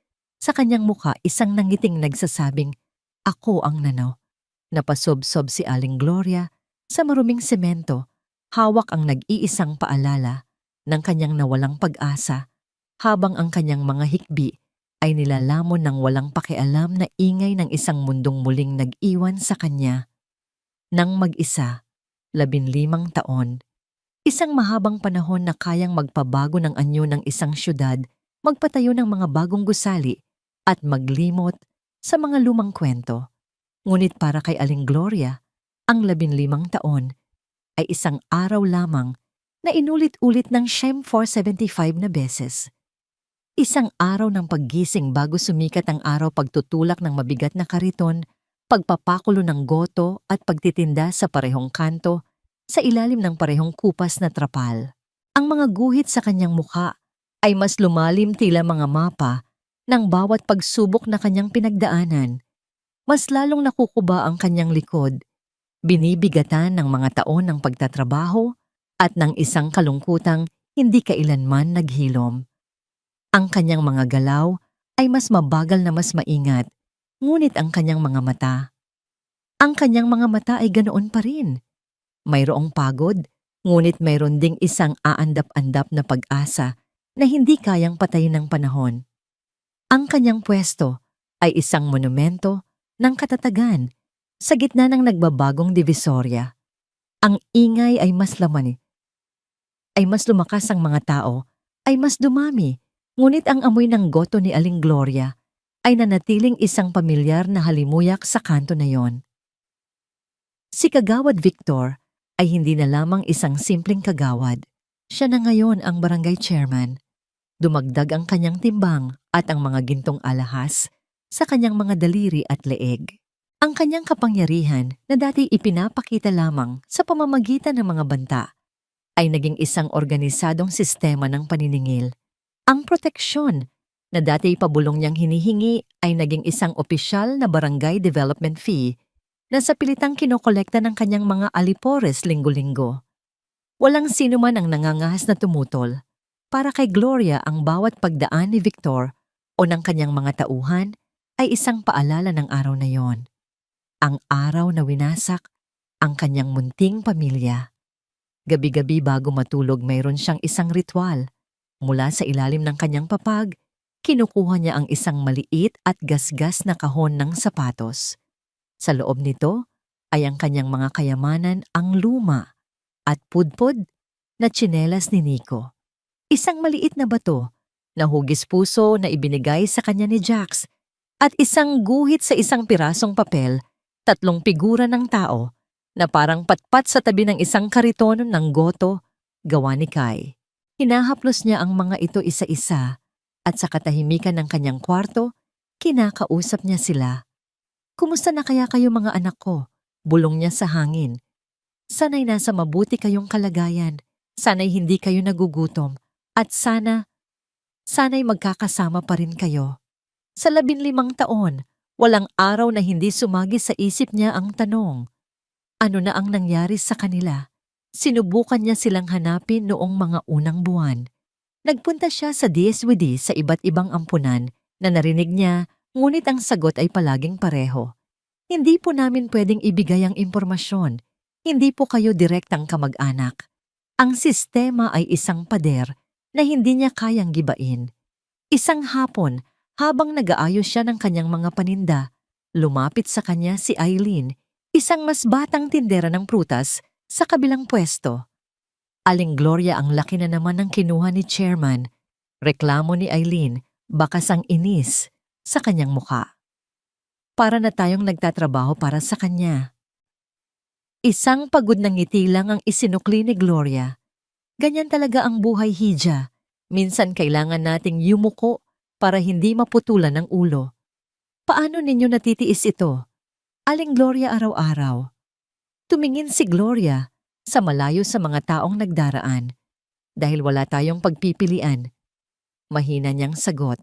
sa kanyang mukha, isang nangiting nagsasabing, ako ang nano. Napasobsob si Aling Gloria sa maruming semento, hawak ang nag-iisang paalala ng kanyang nawalang pag-asa, habang ang kanyang mga hikbi ay nilalamon ng walang pakialam na ingay ng isang mundong muling nag-iwan sa kanya. Nang mag-isa, 15 taon, isang mahabang panahon na kayang magpabago ng anyo ng isang syudad magpatayo ng mga bagong gusali at maglimot sa mga lumang kwento. Ngunit para kay Aling Gloria, ang 15 taon ay isang araw lamang na inulit-ulit ng siyem 475 na beses. Isang araw ng paggising bago sumikat ang araw, pagtutulak ng mabigat na kariton, pagpapakulo ng goto at pagtitinda sa parehong kanto sa ilalim ng parehong kupas na trapal. Ang mga guhit sa kanyang mukha ay mas lumalim tila mga mapa ng bawat pagsubok na kanyang pinagdaanan. Mas lalong nakukuba ang kanyang likod, binibigatan ng mga taon ng pagtatrabaho at ng isang kalungkutang hindi kailanman naghilom. Ang kanyang mga galaw ay mas mabagal na mas maingat, ngunit ang kanyang mga mata, ay ganoon pa rin. Mayroong pagod, ngunit mayroon ding isang aandap-andap na pag-asa na hindi kayang patayin ng panahon. Ang kanyang pwesto ay isang monumento ng katatagan sa gitna ng nagbabagong divisorya. Ang ingay ay mas lumakas, ang mga tao ay mas dumami, ngunit ang amoy ng goto ni Aling Gloria ay nanatiling isang pamilyar na halimuyak sa kanto na yon. Si Kagawad Victor ay hindi na lamang isang simpleng kagawad. Siya na ngayon ang barangay chairman. Dumagdag ang kanyang timbang at ang mga gintong alahas sa kanyang mga daliri at leeg. Ang kanyang kapangyarihan na dati ipinapakita lamang sa pamamagitan ng mga banta ay naging isang organisadong sistema ng paniningil. Ang proteksyon na dati pabulong niyang hinihingi ay naging isang opisyal na barangay development fee na sa pilitang kinokolekta ng kanyang mga alipores linggo-linggo. Walang sino man ang nangangahas na tumutol. Para kay Gloria, ang bawat pagdaan ni Victor o ng kanyang mga tauhan ay isang paalala ng araw na yon. Ang araw na winasak ang kanyang munting pamilya. Gabi-gabi bago matulog, mayroon siyang isang ritual. Mula sa ilalim ng kanyang papag, kinukuha niya ang isang maliit at gasgas na kahon ng sapatos. Sa loob nito ay ang kanyang mga kayamanan, ang luma at pudpod na tsinelas ni Nico. Isang maliit na bato na hugis puso na ibinigay sa kanya ni Jax at isang guhit sa isang pirasong papel, 3 figura ng tao na parang patpat sa tabi ng isang kariton ng goto gawa ni Kai. Hinahaplos niya ang mga ito isa-isa at sa katahimikan ng kanyang kwarto, kinakausap niya sila. "Kumusta na kaya kayo mga anak ko?" Bulong niya sa hangin. "Sana'y nasa mabuti kayong kalagayan. Sana'y hindi kayo nagugutom. At sana'y magkakasama pa rin kayo." Sa 15 taon, walang araw na hindi sumagi sa isip niya ang tanong, ano na ang nangyari sa kanila? Sinubukan niya silang hanapin noong mga unang buwan. Nagpunta siya sa DSWD sa iba't ibang ampunan na narinig niya, ngunit ang sagot ay palaging pareho. "Hindi po namin pwedeng ibigay ang impormasyon. Hindi po kayo direktang kamag-anak. Ang sistema ay isang pader na hindi niya kayang gibain." Isang hapon, habang nag-aayos siya ng kanyang mga paninda, lumapit sa kanya si Eileen, isang mas batang tindera ng prutas sa kabilang pwesto. Aling Gloria, ang laki na naman ng kinuha ni chairman. Reklamo ni Eileen, bakas ang inis sa kanyang mukha. Para na tayong nagtatrabaho para sa kanya. Isang pagod na ngiti lang ang isinukli ni Gloria. Ganyan talaga ang buhay, Hija. Minsan kailangan nating yumuko para hindi maputulan ng ulo. Paano ninyo natitiis ito? Aling Gloria, araw-araw. Tumingin si Gloria sa malayo sa mga taong nagdaraan. Dahil wala tayong pagpipilian. Mahina niyang sagot.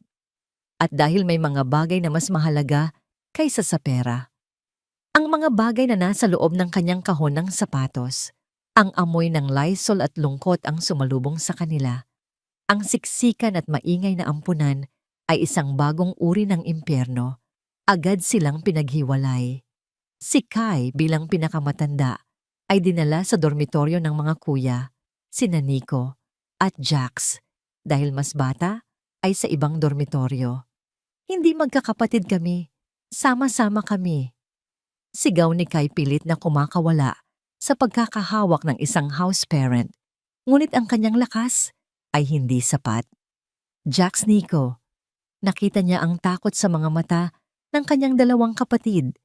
At dahil may mga bagay na mas mahalaga kaysa sa pera. Ang mga bagay na nasa loob ng kanyang kahon ng sapatos. Ang amoy ng Lysol at lungkot ang sumalubong sa kanila. Ang siksikan at maingay na ampunan ay isang bagong uri ng impyerno. Agad silang pinaghiwalay. Si Kai bilang pinakamatanda ay dinala sa dormitoryo ng mga kuya, sina Nico at Jax, dahil mas bata ay sa ibang dormitoryo. "Hindi magkakapatid kami, sama-sama kami." Sigaw ni Kai, pilit na kumakawala sa pagkakahawak ng isang house parent, ngunit ang kanyang lakas ay hindi sapat. Jax Nico. Nakita niya ang takot sa mga mata ng kanyang dalawang kapatid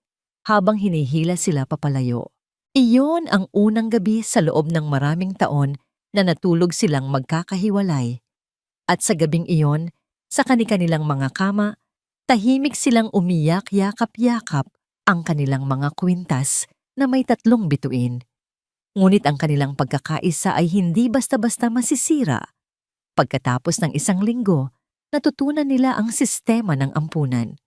habang hinihila sila papalayo. Iyon ang unang gabi sa loob ng maraming taon na natulog silang magkakahiwalay. At sa gabing iyon, sa kani-kanilang mga kama, tahimik silang umiyak yakap-yakap ang kanilang mga kwintas na may 3 bituin. Ngunit ang kanilang pagkakaisa ay hindi basta-basta masisira. Pagkatapos ng 1 linggo, natutunan nila ang sistema ng ampunan.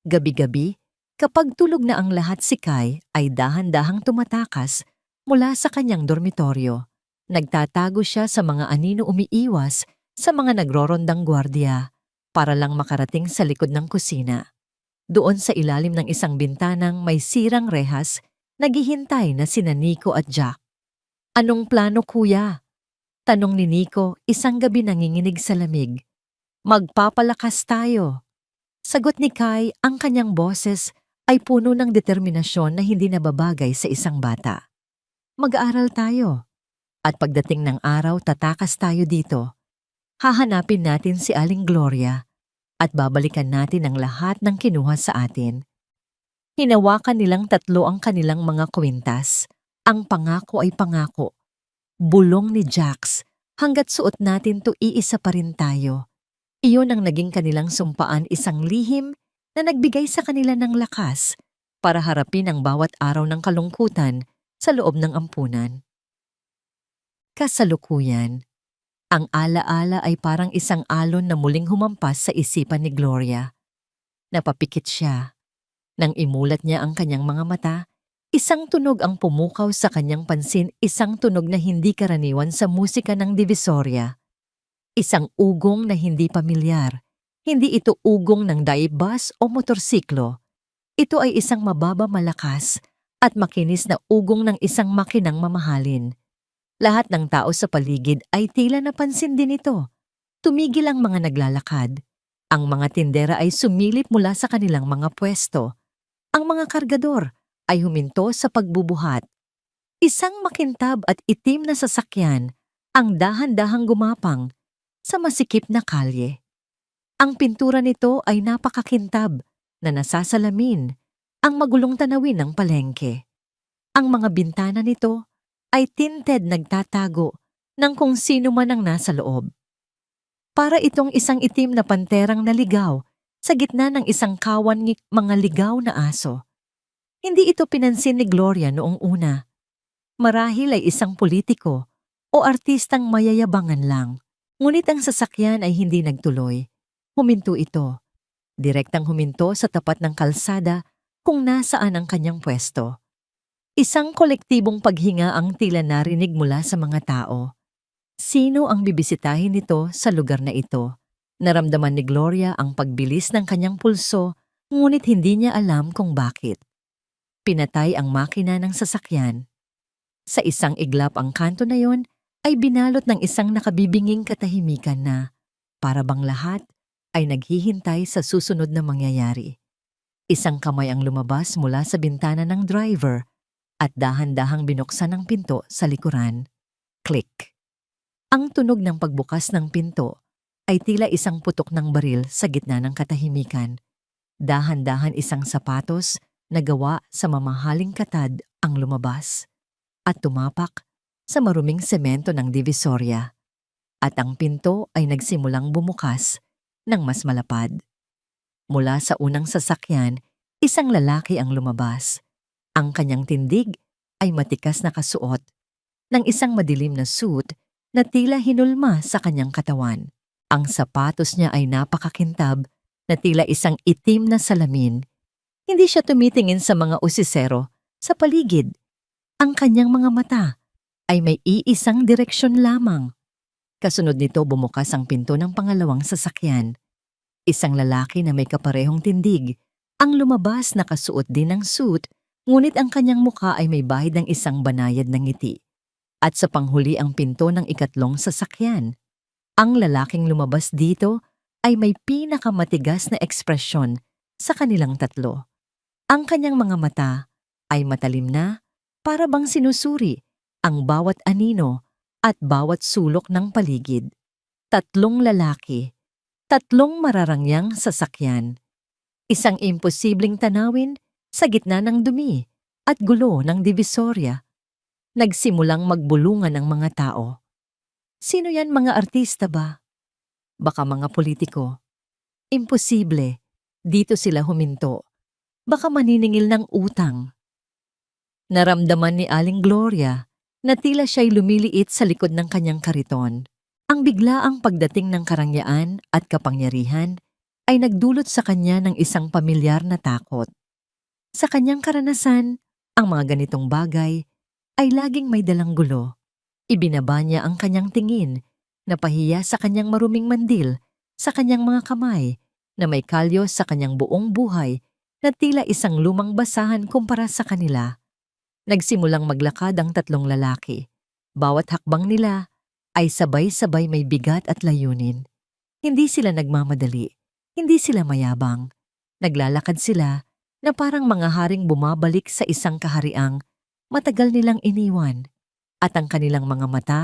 Gabi-gabi, kapag tulog na ang lahat, si Kai ay dahan-dahang tumatakas mula sa kanyang dormitoryo. Nagtatago siya sa mga anino, umiiwas sa mga nagrorondang gwardiya para lang makarating sa likod ng kusina. Doon sa ilalim ng isang bintanang may sirang rehas, naghihintay na sina Nico at Jack. "Anong plano, kuya?" tanong ni Nico isang gabi nanginginig sa lamig. "Magpapalakas tayo." Sagot ni Kai, ang kanyang boses ay puno ng determinasyon na hindi nababagay sa isang bata. "Mag-aaral tayo. At pagdating ng araw, tatakas tayo dito. Hahanapin natin si Aling Gloria at babalikan natin ang lahat ng kinuha sa atin." Hinawakan nilang 3 ang kanilang mga kwintas. Ang pangako ay pangako. Bulong ni Jax, "Hanggat suot natin to, iisa pa rin tayo." Iyon ang naging kanilang sumpaan, isang lihim na nagbigay sa kanila ng lakas para harapin ang bawat araw ng kalungkutan sa loob ng ampunan. Kasalukuyan, ang alaala ay parang isang alon na muling humampas sa isipan ni Gloria. Napapikit siya. Nang imulat niya ang kanyang mga mata, isang tunog ang pumukaw sa kanyang pansin, isang tunog na hindi karaniwan sa musika ng Divisoria. Isang ugong na hindi pamilyar. Hindi ito ugong ng dive bus o motorsiklo. Ito ay isang mababa, malakas at makinis na ugong ng isang makinang mamahalin. Lahat ng tao sa paligid ay tila napansin din ito. Tumigil ang mga naglalakad. Ang mga tindera ay sumilip mula sa kanilang mga pwesto. Ang mga kargador ay huminto sa pagbubuhat. Isang makintab at itim na sasakyan ang dahan-dahang gumapang sa masikip na kalye. Ang pintura nito ay napakakintab na nasasalamin ang magulong tanawin ng palengke. Ang mga bintana nito ay tinted, nagtatago ng kung sino man ang nasa loob. Para itong isang itim na panterang naligaw sa gitna ng isang kawan ng mga ligaw na aso. Hindi ito pinansin ni Gloria noong una. Marahil ay isang politiko o artistang mayayabangan lang. Ngunit ang sasakyan ay hindi nagtuloy. Huminto ito. Direktang huminto sa tapat ng kalsada kung nasaan ang kanyang pwesto. Isang kolektibong paghinga ang tila narinig mula sa mga tao. Sino ang bibisitahin nito sa lugar na ito? Naramdaman ni Gloria ang pagbilis ng kanyang pulso, ngunit hindi niya alam kung bakit. Pinatay ang makina ng sasakyan. Sa isang iglap, ang kanto na yon ay binalot ng isang nakabibinging katahimikan na para bang lahat ay naghihintay sa susunod na mangyayari. Isang kamay ang lumabas mula sa bintana ng driver at dahan-dahang binuksan ang pinto sa likuran. Click! Ang tunog ng pagbukas ng pinto ay tila isang putok ng baril sa gitna ng katahimikan. Dahan-dahan isang sapatos na gawa sa mamahaling katad ang lumabas at tumapak sa maruming semento ng Divisoria. At ang pinto ay nagsimulang bumukas ng mas malapad. Mula sa unang sasakyan, isang lalaki ang lumabas. Ang kanyang tindig ay matikas na kasuot ng isang madilim na suit na tila hinulma sa kanyang katawan. Ang sapatos niya ay napakakintab na tila isang itim na salamin. Hindi siya tumitingin sa mga usisero sa paligid. Ang kanyang mga mata ay may iisang direksyon lamang. Kasunod nito, bumukas ang pinto ng pangalawang sasakyan. Isang lalaki na may kaparehong tindig ang lumabas, nakasuot din ng suit, ngunit ang kanyang mukha ay may bahid ng isang banayad na ngiti. At sa panghuli, ang pinto ng ikatlong sasakyan. Ang lalaking lumabas dito ay may pinakamatigas na ekspresyon sa kanilang tatlo. Ang kanyang mga mata ay matalim na, para bang sinusuri ang bawat anino at bawat sulok ng paligid. 3 lalaki, Tatlong mararangyang sasakyan. Isang imposibleng tanawin sa gitna ng dumi at gulo ng Divisoria. Nagsimulang magbulungan ang mga tao. Sino yan, mga artista ba? Baka mga politiko. Imposible. Dito sila huminto. Baka maniningil ng utang. Naramdaman ni Aling Gloria na tila siya'y lumiliit sa likod ng kanyang kariton. Ang biglaang pagdating ng karangyaan at kapangyarihan ay nagdulot sa kanya ng isang pamilyar na takot. Sa kanyang karanasan, ang mga ganitong bagay ay laging may dalang gulo. Ibinaba niya ang kanyang tingin, napahiya sa kanyang maruming mandil, sa kanyang mga kamay, na may kalyo sa kanyang buong buhay na tila isang lumang basahan kumpara sa kanila. Nagsimulang maglakad ang tatlong lalaki. Bawat hakbang nila ay sabay-sabay may bigat at layunin. Hindi sila nagmamadali, hindi sila mayabang. Naglalakad sila na parang mga haring bumabalik sa isang kahariang matagal nilang iniwan, at ang kanilang mga mata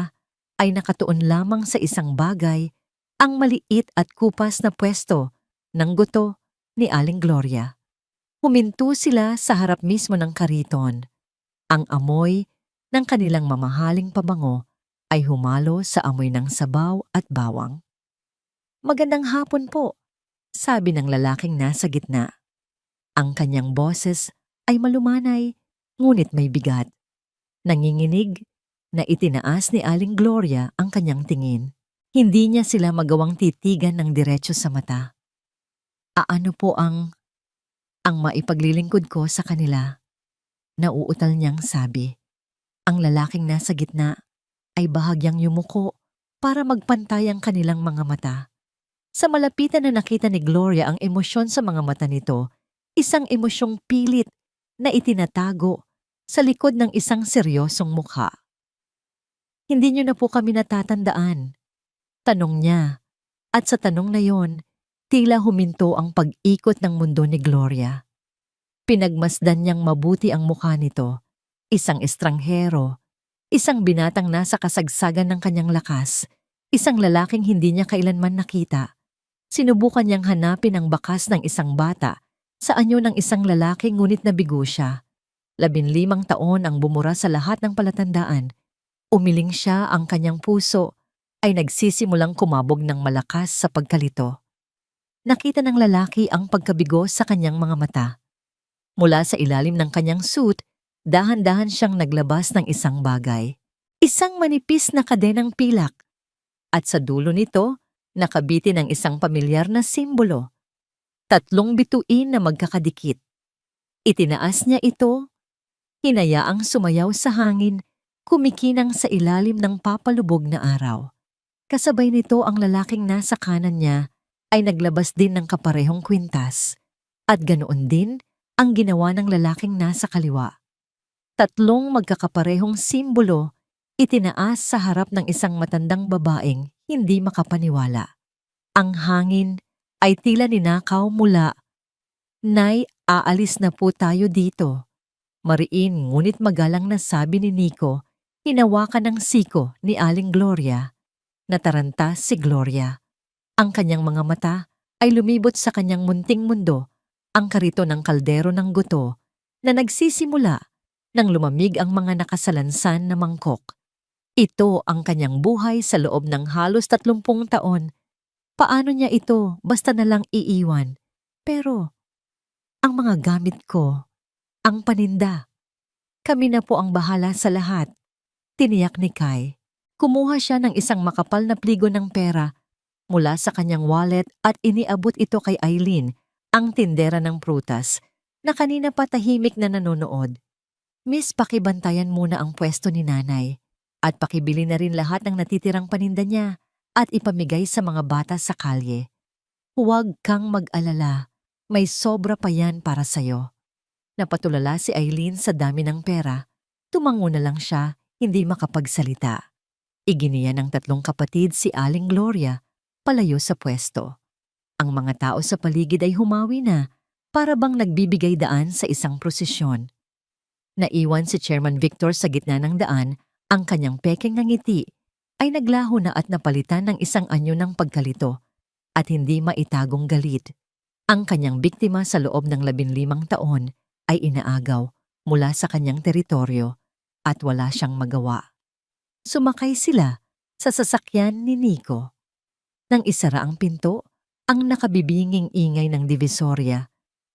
ay nakatuon lamang sa isang bagay, ang maliit at kupas na pwesto ng guto ni Aling Gloria. Huminto sila sa harap mismo ng kariton. Ang amoy ng kanilang mamahaling pabango ay humalo sa amoy ng sabaw at bawang. "Magandang hapon po," sabi ng lalaking nasa gitna. Ang kanyang boses ay malumanay, ngunit may bigat. Nanginginig na itinaas ni Aling Gloria ang kanyang tingin. Hindi niya sila magawang titigan ng diretso sa mata. "Ano po ang maipaglilingkod ko sa kanila?" Nauutal niyang sabi. Ang lalaking nasa gitna ay bahagyang yumuko para magpantay ang kanilang mga mata. Sa malapitan na nakita ni Gloria ang emosyon sa mga mata nito, isang emosyong pilit na itinatago sa likod ng isang seryosong mukha. "Hindi niyo na po kami natatandaan?" tanong niya, at sa tanong na yon, tila huminto ang pag-ikot ng mundo ni Gloria. Pinagmasdan niyang mabuti ang mukha nito, isang estranghero, isang binatang nasa kasagsagan ng kanyang lakas, isang lalaking hindi niya kailanman nakita. Sinubukan niyang hanapin ang bakas ng isang bata sa anyo ng isang lalaki, ngunit nabigo siya. 15 taon ang bumura sa lahat ng palatandaan. Umiling siya, ang kanyang puso ay nagsisimulang kumabog ng malakas sa pagkalito. Nakita ng lalaki ang pagkabigo sa kanyang mga mata. Mula sa ilalim ng kanyang suit, dahan-dahan siyang naglabas ng isang bagay. Isang manipis na kadenang pilak. At sa dulo nito, nakabitin ang isang pamilyar na simbolo. 3 bituin na magkakadikit. Itinaas niya ito, hinayaang sumayaw sa hangin, kumikinang sa ilalim ng papalubog na araw. Kasabay nito, ang lalaking nasa kanan niya ay naglabas din ng kaparehong kwintas. At ganoon din ang ginawa ng lalaking nasa kaliwa. 3 magkakaparehong simbolo itinaas sa harap ng isang matandang babaeng hindi makapaniwala. Ang hangin ay tila ninakaw mula. "Nay, aalis na po tayo dito." Mariin ngunit magalang na sabi ni Nico, hinawakan ng siko ni Aling Gloria. Nataranta si Gloria. Ang kanyang mga mata ay lumibot sa kanyang munting mundo, ang karito ng kaldero ng guto na nagsisimula nang lumamig ang mga nakasalansan na mangkok. Ito ang kanyang buhay sa loob ng halos 30 taon. Paano niya ito basta na lang iiwan? Pero ang mga gamit ko, ang paninda, kami na po ang bahala sa lahat, tiniyak ni Kai. Kumuha siya ng isang makapal na pligo ng pera mula sa kanyang wallet at iniabot ito kay Eileen, ang tindera ng prutas, na kanina pa tahimik na nanonood. "Miss, pakibantayan muna ang pwesto ni nanay at pakibili na rin lahat ng natitirang paninda niya at ipamigay sa mga bata sa kalye. Huwag kang mag-alala, may sobra pa yan para sa'yo." Napatulala si Eileen sa dami ng pera. Tumango na lang siya, hindi makapagsalita. Iginiya ng 3 kapatid si Aling Gloria palayo sa pwesto. Ang mga tao sa paligid ay humawi na, para bang nagbibigay daan sa isang prosesyon. Naiwan si Chairman Victor sa gitna ng daan, ang kanyang pekeng na ngiti ay naglaho na at napalitan ng isang anyo ng pagkalito. at hindi maitagong galit. Ang kanyang biktima sa loob ng 15 taon ay inaagaw mula sa kanyang teritoryo at wala siyang magawa. Sumakay sila sa sasakyan ni Nico. Nang isara ang pinto, ang nakabibinging ingay ng Divisoria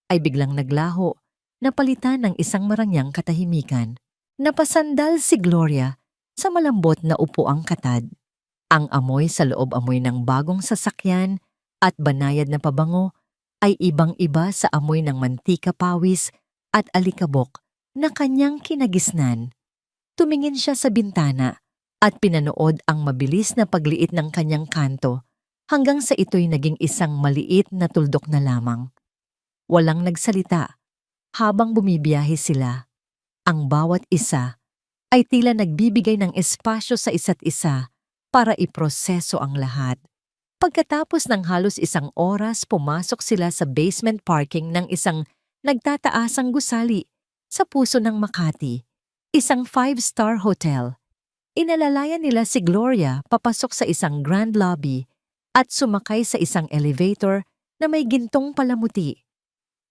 ay biglang naglaho na palitan ng isang marangyang katahimikan. Napasandal si Gloria sa malambot na upuang katad. Ang amoy sa loob amoy ng bagong sasakyan at banayad na pabango ay ibang-iba sa amoy ng mantika pawis at alikabok na kanyang kinagisnan. Tumingin siya sa bintana at pinanood ang mabilis na pagliit ng kanyang kanto hanggang sa ito'y naging isang maliit na tuldok na lamang. Walang nagsalita habang bumibiyahe sila. Ang bawat isa ay tila nagbibigay ng espasyo sa isa't isa para iproseso ang lahat. Pagkatapos ng halos 1 oras, pumasok sila sa basement parking ng isang nagtataasang gusali sa puso ng Makati, isang 5-star hotel. Inalalayan nila si Gloria papasok sa isang grand lobby at sumakay sa isang elevator na may gintong palamuti.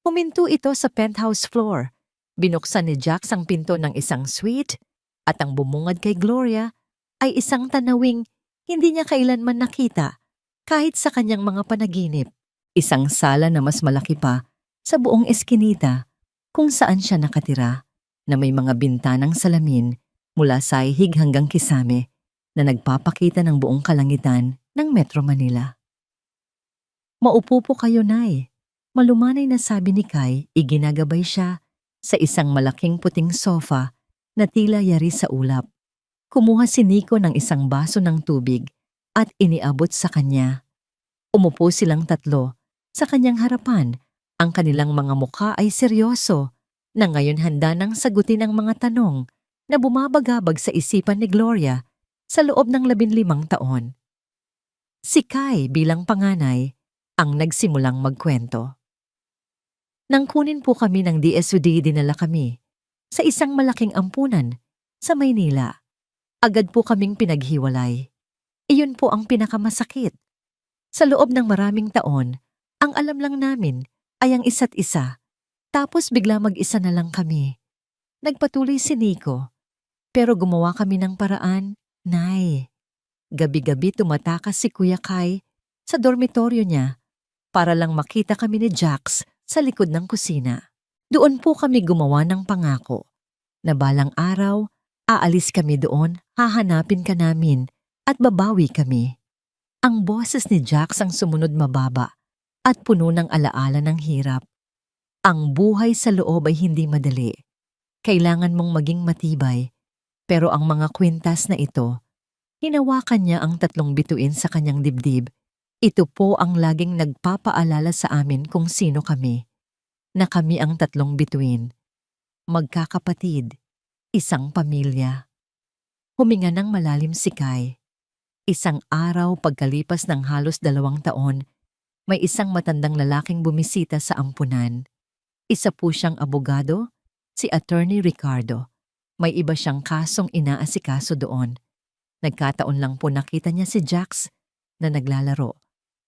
Huminto ito sa penthouse floor. Binuksan ni Jax ang pinto ng isang suite at ang bumungad kay Gloria ay isang tanawing hindi niya kailanman nakita kahit sa kanyang mga panaginip. Isang sala na mas malaki pa sa buong eskinita kung saan siya nakatira, na may mga bintanang salamin mula sahig hanggang kisame na nagpapakita ng buong kalangitan ng Metro Manila. "Maupo po kayo, Nay." Malumanay na sabi ni Kai. Iginagabay siya sa isang malaking puting sofa na tila yari sa ulap. Kumuha si Nico ng isang baso ng tubig at iniabot sa kanya. Umupo silang tatlo sa kanyang harapan. Ang kanilang mga mukha ay seryoso na ngayon handa nang sagutin ang mga tanong na bumabagabag sa isipan ni Gloria sa loob ng 15 taon. Si Kai bilang panganay ang nagsimulang magkwento. "Nang kunin po kami ng DSWD, dinala kami sa isang malaking ampunan sa Maynila. Agad po kaming pinaghiwalay. Iyon po ang pinakamasakit. Sa loob ng maraming taon, ang alam lang namin ay ang isa't isa. Tapos bigla mag-isa na lang kami." Nagpatuloy si Nico. "Pero gumawa kami ng paraan, Nay. Gabi-gabi tumatakas si Kuya Kai sa dormitoryo niya para lang makita kami ni Jax sa likod ng kusina. Doon po kami gumawa ng pangako na balang araw, aalis kami doon, hahanapin ka namin at babawi kami." Ang boses ni Jax ang sumunod mababa at puno ng alaala ng hirap. Ang buhay sa loob ay hindi madali. Kailangan mong maging matibay. Pero ang mga kwintas na ito, hinawakan niya ang 3 bituin sa kanyang dibdib. Ito po ang laging nagpapaalala sa amin kung sino kami. Na kami ang 3 bituin. Magkakapatid. Isang pamilya. Huminga ng malalim si Kai. Isang araw pagkalipas ng halos 2 taon, may isang matandang lalaking bumisita sa ampunan. Isa po siyang abogado, si Attorney Ricardo. May iba siyang kasong inaasikaso doon. Nagkataon lang po nakita niya si Jax na naglalaro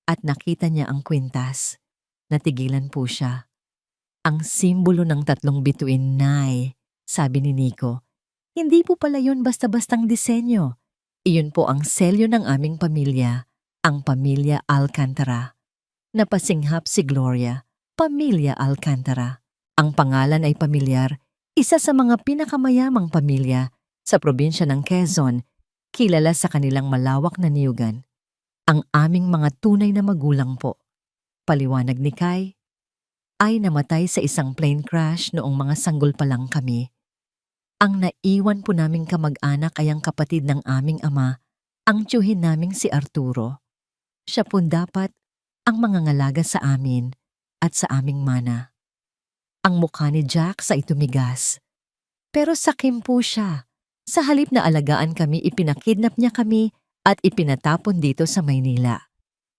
at nakita niya ang kwintas. Natigilan po siya. "Ang simbolo ng 3 bituin, Nay," sabi ni Nico. "Hindi po pala yun basta-bastang disenyo. Iyon po ang selyo ng aming pamilya, ang Pamilya Alcantara." Napasinghap si Gloria. Pamilya Alcantara. Ang pangalan ay pamilyar, isa sa mga pinakamayamang pamilya sa probinsya ng Quezon, kilala sa kanilang malawak na niyugan. "Ang aming mga tunay na magulang po," paliwanag ni Kai, "ay namatay sa isang plane crash noong mga sanggol pa lang kami. Ang naiwan po naming kamag-anak ay ang kapatid ng aming ama, ang tiyuhin naming si Arturo. Siya po dapat ang mangangalaga sa amin at sa aming mana." Ang mukha ni Jax ay tumigas. "Pero sakim po siya. Sa halip na alagaan kami, ipinakidnap niya kami at ipinatapon dito sa Maynila.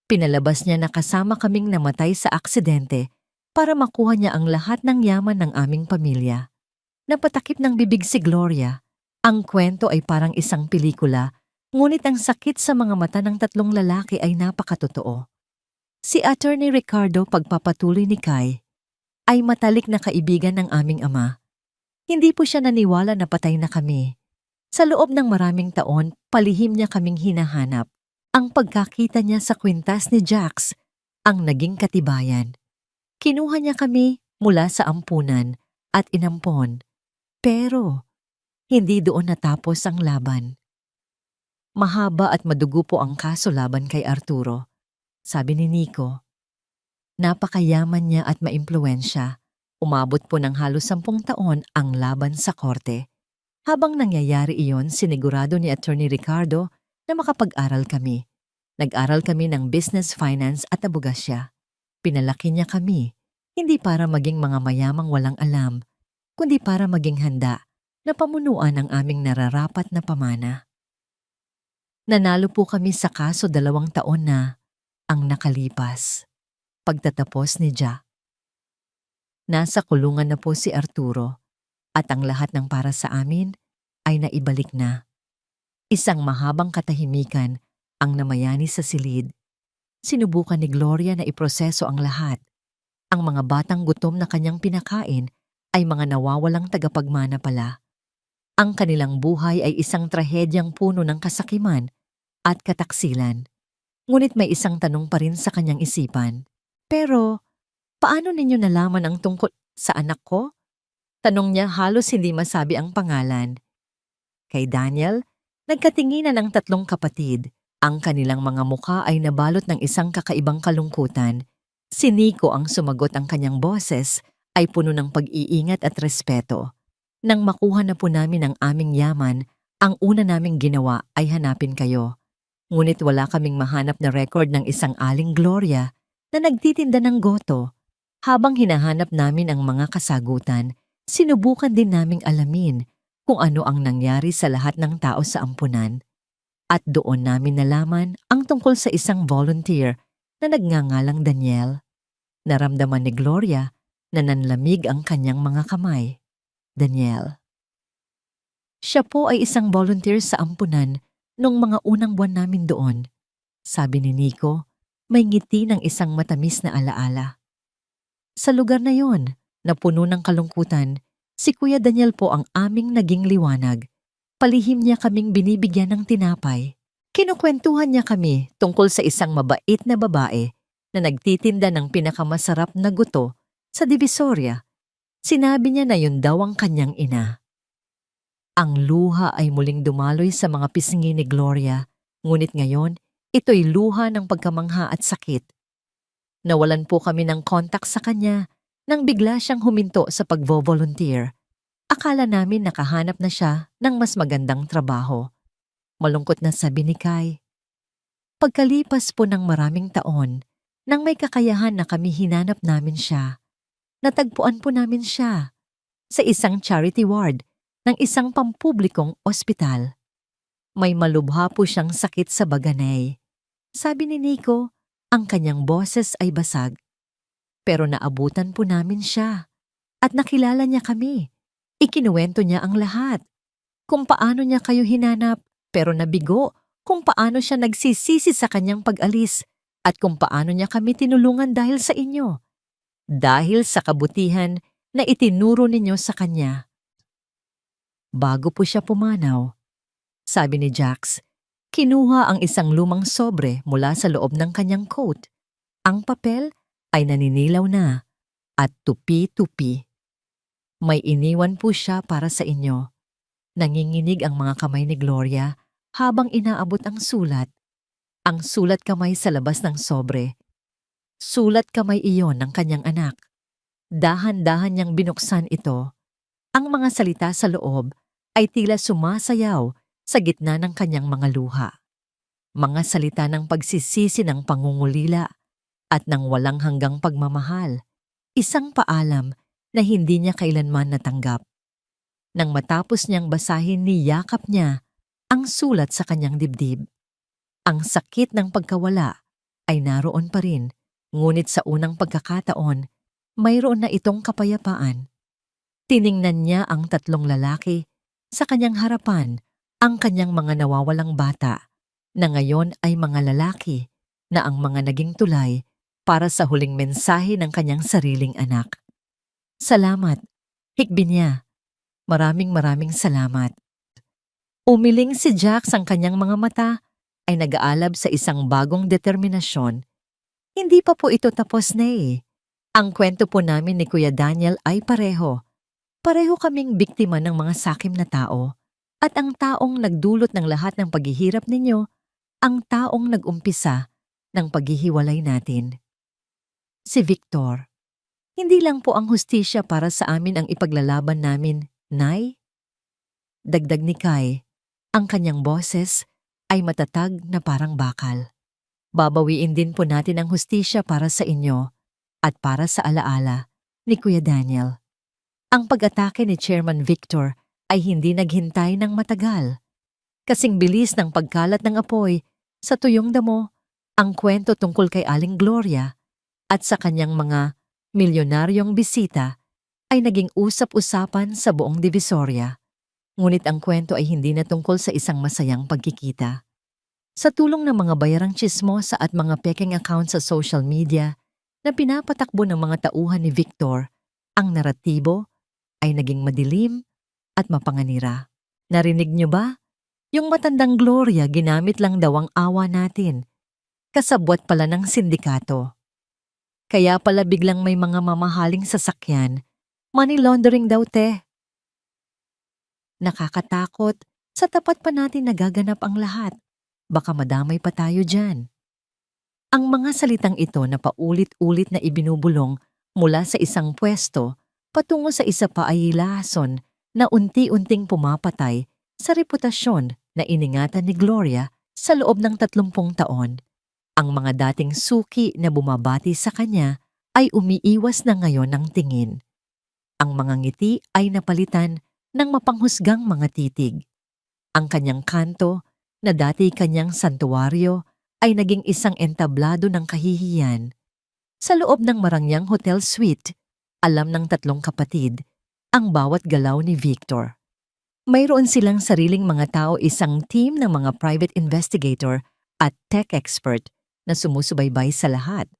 Pinalabas niya na kasama kaming namatay sa aksidente para makuha niya ang lahat ng yaman ng aming pamilya." Napatakip ng bibig si Gloria. Ang kwento ay parang isang pelikula, ngunit ang sakit sa mga mata ng 3 lalaki ay napakatotoo. Si Attorney Ricardo, pagpapatuloy ni Kai, ay matalik na kaibigan ng aming ama. Hindi po siya naniwala na patay na kami. Sa loob ng maraming taon, palihim niya kaming hinahanap. Ang pagkakita niya sa kwintas ni Jax ang naging katibayan. Kinuha niya kami mula sa ampunan at inampon. Pero hindi doon natapos ang laban. Mahaba at madugo po ang kaso laban kay Arturo. Sabi ni Nico, napakayaman niya at maimpluwensya. Umabot po ng halos 10 taon ang laban sa korte. Habang nangyayari iyon, sinigurado ni Attorney Ricardo na makapag-aral kami. Nag-aral kami ng business, finance at abogasya. Pinalaki niya kami, hindi para maging mga mayamang walang alam, kundi para maging handa na pamunuan ang aming nararapat na pamana. Nanalo po kami sa kaso 2 taon na ang nakalipas. Pagtatapos ni Ja. Nasa kulungan na po si Arturo at ang lahat ng para sa amin ay naibalik na. Isang mahabang katahimikan ang namayani sa silid. Sinubukan ni Gloria na iproseso ang lahat. Ang mga batang gutom na kanyang pinakain ay mga nawawalang tagapagmana pala. Ang kanilang buhay ay isang trahedyang puno ng kasakiman at kataksilan. Ngunit may isang tanong pa rin sa kanyang isipan. Pero, paano ninyo nalaman ang tungkol sa anak ko? Tanong niya, halos hindi masabi ang pangalan. Kay Daniel, nagkatinginan ang 3 kapatid. Ang kanilang mga mukha ay nabalot ng isang kakaibang kalungkutan. Si Nico ang sumagot, ang kanyang boses ay puno ng pag-iingat at respeto. Nang makuha na po namin ang aming yaman, ang una naming ginawa ay hanapin kayo. Ngunit wala kaming mahanap na record ng isang Aling Gloria na nagtitinda ng goto. Habang hinahanap namin ang mga kasagutan, sinubukan din naming alamin kung ano ang nangyari sa lahat ng tao sa ampunan. At doon namin nalaman ang tungkol sa isang volunteer na nagngangalang Daniel. Naramdaman ni Gloria na nanlamig ang kanyang mga kamay. Daniel. Siya po ay isang volunteer sa ampunan nung mga unang buwan namin doon. Sabi ni Nico, may ngiti ng isang matamis na alaala. Sa lugar na yon, na puno ng kalungkutan, si Kuya Daniel po ang aming naging liwanag. Palihim niya kaming binibigyan ng tinapay. Kinukwentuhan niya kami tungkol sa isang mabait na babae na nagtitinda ng pinakamasarap na guto sa Divisoria. Sinabi niya na yun daw ang kanyang ina. Ang luha ay muling dumaloy sa mga pisngi ni Gloria, ngunit ngayon, ito'y luha ng pagkamangha at sakit. Nawalan po kami ng kontak sa kanya nang bigla siyang huminto sa pagvo-volunteer. Akala namin nakahanap na siya ng mas magandang trabaho. Malungkot na sabi ni Kai. Pagkalipas po ng maraming taon, nang may kakayahan na kami hinanap namin siya, natagpuan po namin siya sa isang charity ward ng isang pampublikong ospital. May malubha po siyang sakit sa baganay. Sabi ni Nico, ang kanyang boses ay basag. Pero naabutan po namin siya at nakilala niya kami. Ikinuwento niya ang lahat. Kung paano niya kayo hinanap, pero nabigo kung paano siya nagsisisi sa kanyang pag-alis at kung paano niya kami tinulungan dahil sa inyo. Dahil sa kabutihan na itinuro ninyo sa kanya. Bago po siya pumanaw, sabi ni Jax, kinuha ang isang lumang sobre mula sa loob ng kanyang coat. Ang papel ay naninilaw na at tupi-tupi. May iniwan po siya para sa inyo. Nanginginig ang mga kamay ni Gloria habang inaabot ang sulat. Ang sulat kamay sa labas ng sobre. Sulat kamay iyon ng kanyang anak. Dahan-dahan niyang binuksan ito. Ang mga salita sa loob ay tila sumasayaw sa gitna ng kanyang mga luha. Mga salita ng pagsisisi ng pangungulila at ng walang hanggang pagmamahal. Isang paalam na hindi niya kailanman natanggap. Nang matapos niyang basahin, niyakap niya ang sulat sa kanyang dibdib. Ang sakit ng pagkawala ay naroon pa rin, ngunit sa unang pagkakataon, mayroon na itong kapayapaan. Tiningnan niya ang 3 lalaki sa kanyang harapan, ang kanyang mga nawawalang bata, na ngayon ay mga lalaki na ang mga naging tulay para sa huling mensahe ng kanyang sariling anak. Salamat, hikbi niya. Maraming salamat. Umiling si Jax, ang kanyang mga mata ay nag-aalab sa isang bagong determinasyon. Hindi pa po ito tapos na eh. Ang kwento po namin ni Kuya Daniel ay pareho. Pareho kaming biktima ng mga sakim na tao. At ang taong nagdulot ng lahat ng paghihirap ninyo, ang taong nag-umpisa ng paghihiwalay natin. Si Victor. Hindi lang po ang hustisya para sa amin ang ipaglalaban namin, Nay. Dagdag ni Kai, ang kanyang boses ay matatag na parang bakal. Babawiin din po natin ang hustisya para sa inyo at para sa alaala ni Kuya Daniel. Ang pag-atake ni Chairman Victor ay hindi naghintay ng matagal. Kasing bilis ng pagkalat ng apoy sa tuyong damo, ang kwento tungkol kay Aling Gloria at sa kanyang mga milyonaryong bisita ay naging usap-usapan sa buong Divisoria. Ngunit ang kwento ay hindi na tungkol sa isang masayang pagkikita. Sa tulong ng mga bayarang tsismosa at mga peking account sa social media na pinapatakbo ng mga tauhan ni Victor, ang naratibo ay naging madilim at mapanganira. Narinig niyo ba? Yung matandang Gloria ginamit lang daw ang awa natin. Kasabwat pala ng sindikato. Kaya pala biglang may mga mamahaling sasakyan. Money laundering daw, te. Nakakatakot, sa tapat pa natin nagaganap ang lahat. Baka madamay pa tayo dyan. Ang mga salitang ito na paulit-ulit na ibinubulong mula sa isang pwesto patungo sa isa pa ay lason na unti-unting pumapatay sa reputasyon na iningatan ni Gloria sa loob ng 30 taon. Ang mga dating suki na bumabati sa kanya ay umiiwas na ngayon ng tingin. Ang mga ngiti ay napalitan ng mapanghusgang mga titig. Ang kanyang kanto na dati kanyang santuwaryo ay naging isang entablado ng kahihiyan. Sa loob ng marangyang hotel suite, alam ng 3 kapatid ang bawat galaw ni Victor. Mayroon silang sariling mga tao, isang team ng mga private investigator at tech expert na sumusubaybay sa lahat.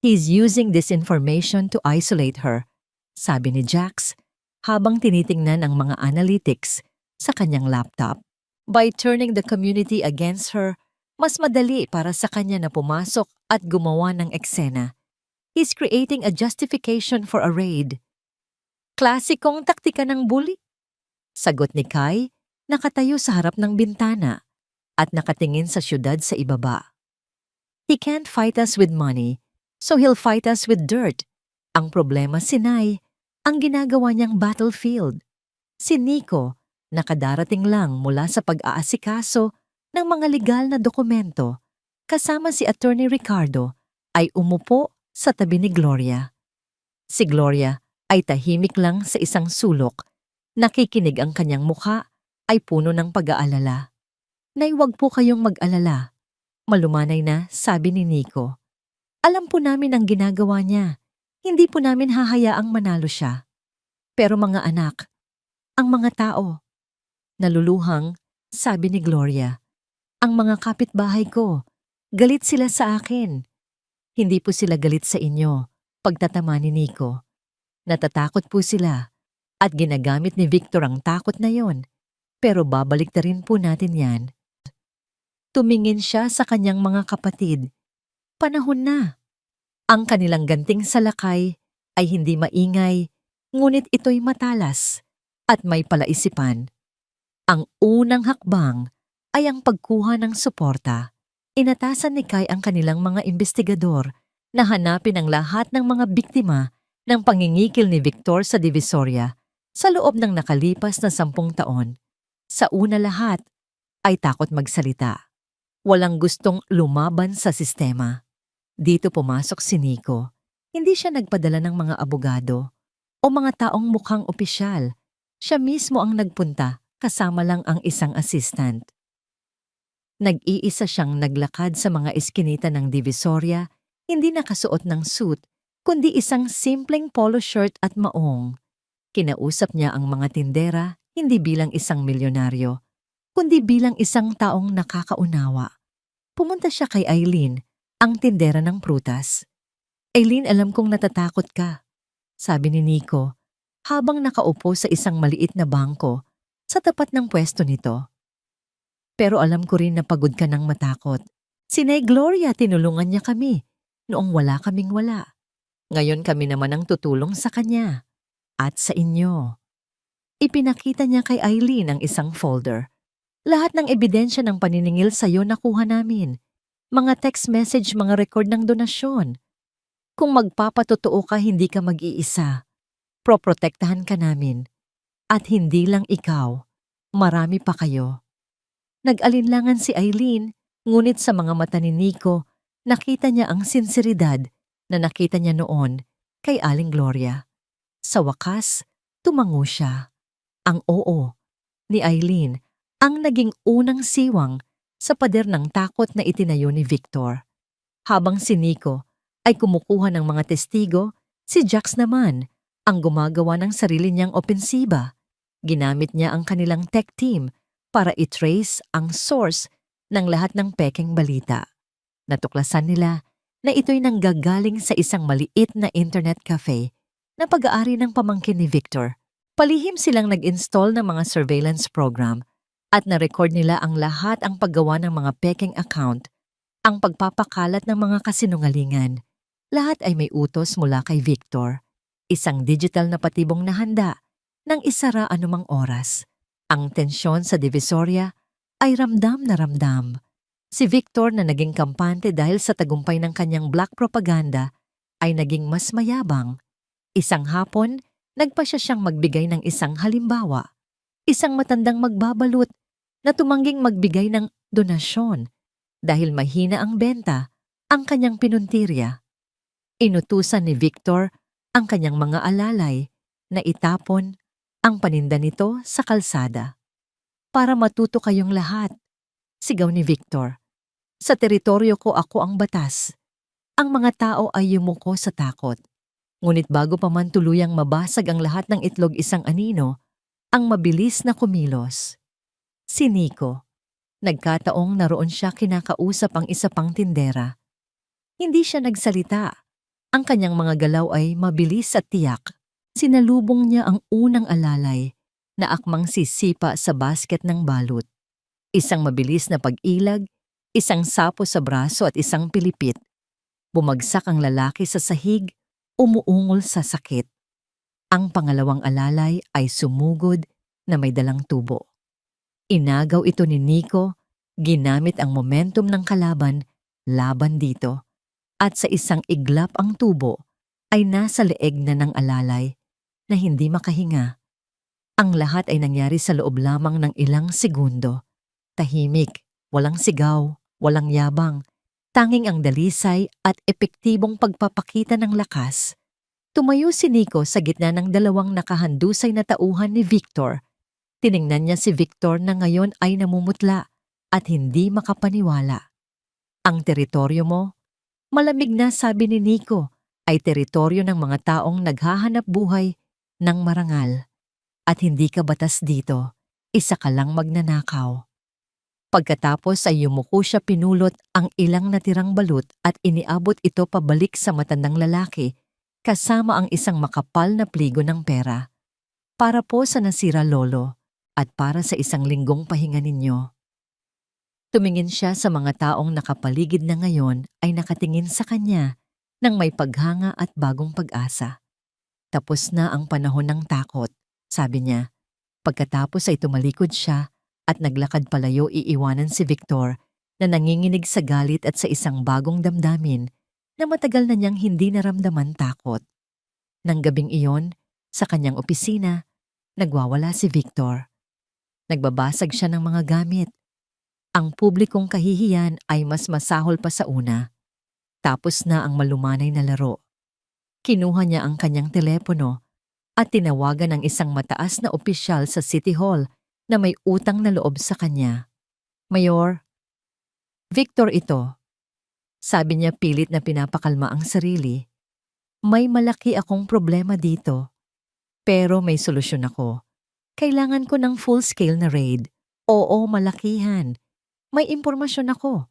He's using this information to isolate her, sabi ni Jax habang tinitingnan ang mga analytics sa kanyang laptop. By turning the community against her, mas madali para sa kanya na pumasok at gumawa ng eksena. He's creating a justification for a raid. Klasikong taktika ng bully? Sagot ni Kai, nakatayo sa harap ng bintana at nakatingin sa syudad sa ibaba. He can't fight us with money, so he'll fight us with dirt. Ang problema si Nay, ang ginagawa niyang battlefield. Si Nico, nakadarating lang mula sa pag-aasikaso ng mga legal na dokumento, kasama si Attorney Ricardo, ay umupo sa tabi ni Gloria. Si Gloria ay tahimik lang sa isang sulok. Nakikinig, ang kanyang mukha ay puno ng pag-aalala. Nay, wag po kayong mag-alala. Malumanay na, sabi ni Nico. Alam po namin ang ginagawa niya. Hindi po namin hahayaang manalo siya. Pero mga anak, ang mga tao, naluluhang, sabi ni Gloria. Ang mga kapitbahay ko, galit sila sa akin. Hindi po sila galit sa inyo, pagtatama ni Nico. Natatakot po sila at ginagamit ni Victor ang takot na yon. Pero babalik na rin po natin yan. Tumingin siya sa kanyang mga kapatid. Panahon na. Ang kanilang ganting salakay ay hindi maingay, ngunit ito'y matalas at may palaisipan. Ang unang hakbang ay ang pagkuha ng suporta. Inatasan ni Kai ang kanilang mga investigador na hanapin ang lahat ng mga biktima ng pangingikil ni Victor sa Divisoria sa loob ng nakalipas na 10 taon. Sa una lahat ay takot magsalita. Walang gustong lumaban sa sistema. Dito pumasok si Nico. Hindi siya nagpadala ng mga abogado o mga taong mukhang opisyal. Siya mismo ang nagpunta, kasama lang ang isang assistant. Nag-iisa siyang naglakad sa mga eskinita ng Divisoria, hindi nakasuot ng suit, kundi isang simpleng polo shirt at maong. Kinausap niya ang mga tindera, hindi bilang isang milyonaryo, kundi bilang isang taong nakakaunawa. Pumunta siya kay Eileen ang tindera ng prutas. Eileen, alam kong natatakot ka, sabi ni Nico habang nakaupo sa isang maliit na bangko sa tapat ng pwesto nito. Pero alam ko rin na pagod ka ng matakot. Si Nay Gloria, tinulungan niya kami noong wala kaming wala. Ngayon kami naman ang tutulong sa kanya at sa inyo. Ipinakita niya kay Eileen ang isang folder. Lahat ng ebidensya ng paniningil sa'yo nakuha namin. Mga text message, mga record ng donasyon. Kung magpapatotoo ka, hindi ka mag-iisa. Proprotektahan ka namin. At hindi lang ikaw, marami pa kayo. Nag-alinlangan si Eileen, ngunit sa mga mata ni Nico, nakita niya ang sinseridad na nakita niya noon kay Aling Gloria. Sa wakas, tumango siya. Ang oo ni Eileen ang naging unang siwang sa pader ng takot na itinayo ni Victor. Habang si Nico ay kumukuha ng mga testigo, si Jax naman ang gumagawa ng sarili niyang opensiba. Ginamit niya ang kanilang tech team para i-trace ang source ng lahat ng pekeng balita. Natuklasan nila na ito'y nanggagaling sa isang maliit na internet cafe na pag-aari ng pamangkin ni Victor. Palihim silang nag-install ng mga surveillance program at na-record nila ang lahat ang paggawa ng mga pekeng account, ang pagpapakalat ng mga kasinungalingan. Lahat ay may utos mula kay Victor, isang digital na patibong na handa nang isara anumang oras. Ang tensyon sa Divisoria ay ramdam na ramdam. Si Victor na naging kampante dahil sa tagumpay ng kanyang black propaganda ay naging mas mayabang. Isang hapon, nagpasya siyang magbigay ng isang halimbawa. Isang matandang magbabalot na tumangging magbigay ng donasyon dahil mahina ang benta ang kanyang pinuntirya. Inutusan ni Victor ang kanyang mga alalay na itapon ang paninda nito sa kalsada. Para matuto kayong lahat, sigaw ni Victor. Sa teritoryo ko ako ang batas. Ang mga tao ay yumuko sa takot. Ngunit bago pa man tuluyang mabasag ang lahat ng itlog isang anino, ang mabilis na kumilos. Si Nico. Nagkataong naroon siya kinakausap ang isa pang tindera. Hindi siya nagsalita. Ang kanyang mga galaw ay mabilis at tiyak. Sinalubong niya ang unang alalay na akmang sisipa sa basket ng balut. Isang mabilis na pag-ilag, isang sapo sa braso at isang pilipit. Bumagsak ang lalaki sa sahig, umuungol sa sakit. Ang pangalawang alalay ay sumugod na may dalang tubo. Inagaw ito ni Nico, ginamit ang momentum ng kalaban laban dito. At sa isang iglap ang tubo ay nasa leeg na ng alalay na hindi makahinga. Ang lahat ay nangyari sa loob lamang ng ilang segundo. Tahimik, walang sigaw, walang yabang. Tanging ang dalisay at epektibong pagpapakita ng lakas. Tumayo si Nico sa gitna ng dalawang nakahandusay na tauhan ni Victor. Tiningnan niya si Victor na ngayon ay namumutla at hindi makapaniwala. Ang teritoryo mo, malamig na sabi ni Nico, ay teritoryo ng mga taong naghahanap buhay ng marangal. At hindi ka batas dito, isa ka lang magnanakaw. Pagkatapos ay yumuko siya pinulot ang ilang natirang balut at iniabot ito pabalik sa matandang lalaki kasama ang isang makapal na pligo ng pera. Para po sa nasira lolo at para sa isang linggong pahinga ninyo. Tumingin siya sa mga taong nakapaligid na ngayon ay nakatingin sa kanya nang may paghanga at bagong pag-asa. Tapos na ang panahon ng takot, sabi niya. Pagkatapos ay tumalikod siya at naglakad palayo iiwanan si Victor na nanginginig sa galit at sa isang bagong damdamin na matagal na niyang hindi naramdaman takot. Nang gabing iyon, sa kanyang opisina, nagwawala si Victor. Nagbabasag siya ng mga gamit. Ang publikong kahihiyan ay mas masahol pa sa una. Tapos na ang malumanay na laro. Kinuha niya ang kanyang telepono at tinawagan ang isang mataas na opisyal sa City Hall na may utang na loob sa kanya. Mayor, Victor ito. Sabi niya pilit na pinapakalma ang sarili. May malaki akong problema dito. Pero may solusyon ako. Kailangan ko ng full-scale na raid. Oo, malakihan. May impormasyon ako.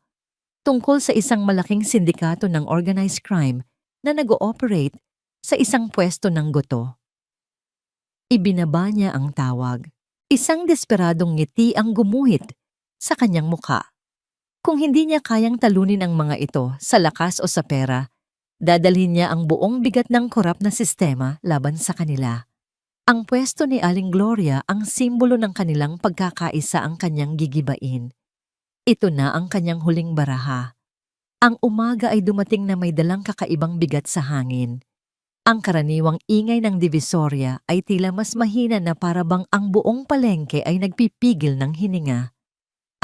tungkol sa isang malaking sindikato ng organized crime na nag-ooperate sa isang pwesto ng goto. Ibinaba niya ang tawag. Isang desperadong ngiti ang gumuhit sa kanyang muka. Kung hindi niya kayang talunin ang mga ito sa lakas o sa pera, dadalhin niya ang buong bigat ng korap na sistema laban sa kanila. Ang pwesto ni Aling Gloria ang simbolo ng kanilang pagkakaisa ang kanyang gigibain. Ito na ang kanyang huling baraha. Ang umaga ay dumating na may dalang kakaibang bigat sa hangin. Ang karaniwang ingay ng Divisoria ay tila mas mahina na parabang ang buong palengke ay nagpipigil ng hininga.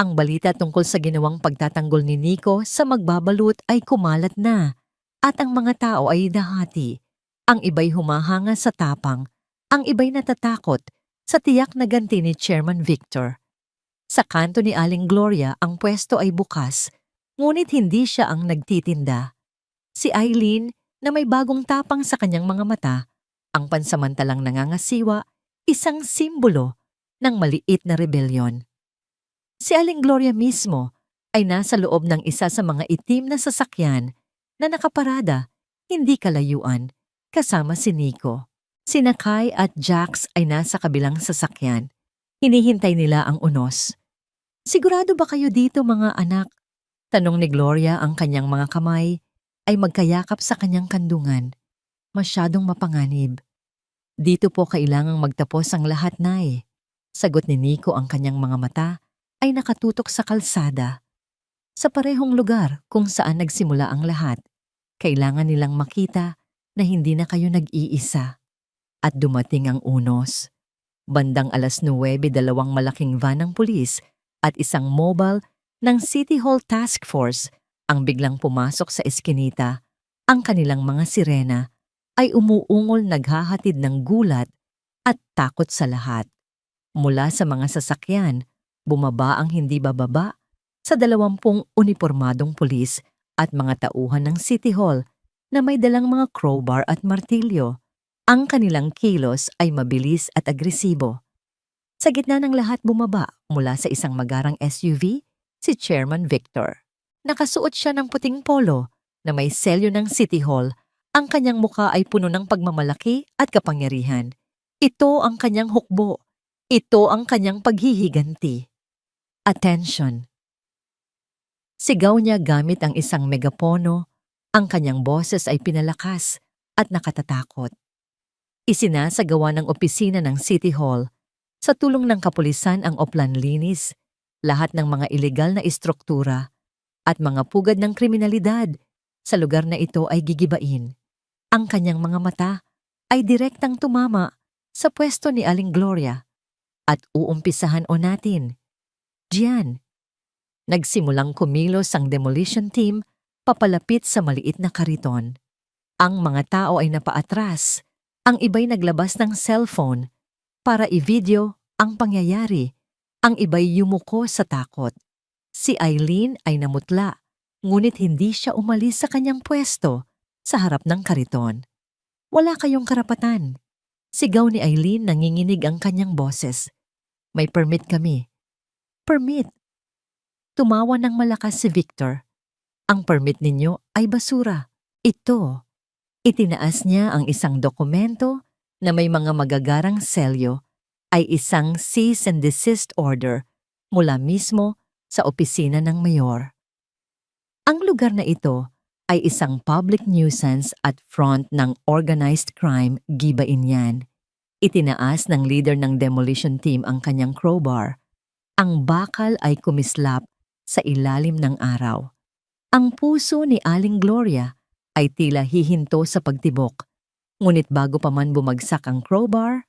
Ang balita tungkol sa ginawang pagtatanggol ni Nico sa magbabalut ay kumalat na at ang mga tao ay nahati. Ang iba'y humahanga sa tapang, ang iba'y natatakot sa tiyak na ganti ni Chairman Victor. Sa kanto ni Aling Gloria ang pwesto ay bukas, ngunit hindi siya ang nagtitinda. Si Eileen na may bagong tapang sa kanyang mga mata, ang pansamantalang nangangasiwa, isang simbolo ng maliit na rebelyon. Si Aling Gloria mismo ay nasa loob ng isa sa mga itim na sasakyan na nakaparada, hindi kalayuan, kasama si Nico. Sina Kai at Jax ay nasa kabilang sasakyan. Hinihintay nila ang unos. "Sigurado ba kayo dito mga anak?" Tanong ni Gloria, ang kanyang mga kamay ay magkayakap sa kanyang kandungan. Masyadong mapanganib. "Dito po kailangang magtapos ang lahat, Nay." Sagot ni Nico, ang kanyang mga mata ay nakatutok sa kalsada. Sa parehong lugar kung saan nagsimula ang lahat, kailangan nilang makita na hindi na kayo nag-iisa. At dumating ang unos. Bandang 9:00, dalawang malaking van ng pulis at isang mobile ng City Hall Task Force ang biglang pumasok sa eskinita. Ang kanilang mga sirena ay umuungol, naghahatid ng gulat at takot sa lahat. Mula sa mga sasakyan, bumaba ang hindi bababa sa 20 unipormadong pulis at mga tauhan ng City Hall na may dalang mga crowbar at martilyo. Ang kanilang kilos ay mabilis at agresibo. Sa gitna ng lahat, bumaba mula sa isang magarang SUV si Chairman Victor. Nakasuot siya ng puting polo na may selyo ng City Hall. Ang kanyang muka ay puno ng pagmamalaki at kapangyarihan. Ito ang kanyang hukbo. Ito ang kanyang paghihiganti. "Attention!" Sigaw niya gamit ang isang megapono. Ang kanyang boses ay pinalakas at nakatatakot. Isinasagawa ng opisina ng City Hall. Sa tulong ng kapulisan ang oplan linis, lahat ng mga ilegal na istruktura at mga pugad ng kriminalidad sa lugar na ito ay gigibain. Ang kanyang mga mata ay direktang tumama sa pwesto ni Aling Gloria. At uumpisahan natin. Diyan. Nagsimulang kumilos ang demolition team papalapit sa maliit na kariton. Ang mga tao ay napaatras. Ang iba'y naglabas ng cellphone para i-video ang pangyayari. Ang iba'y yumuko sa takot. Si Eileen ay namutla, ngunit hindi siya umalis sa kanyang pwesto sa harap ng kariton. "Wala kayong karapatan." Sigaw ni Eileen, nanginginig ang kanyang boses. "May permit kami." "Permit?" Tumawa ng malakas si Victor. "Ang permit ninyo ay basura. Ito." Itinaas niya ang isang dokumento na may mga magagarang selyo, ay isang cease and desist order mula mismo sa opisina ng mayor. Ang lugar na ito ay isang public nuisance at front ng organized crime, gibain yan. Itinaas ng leader ng demolition team ang kanyang crowbar. Ang bakal ay kumislap sa ilalim ng araw. Ang puso ni Aling Gloria ay tila hihinto sa pagtibok. Ngunit bago pa man bumagsak ang crowbar,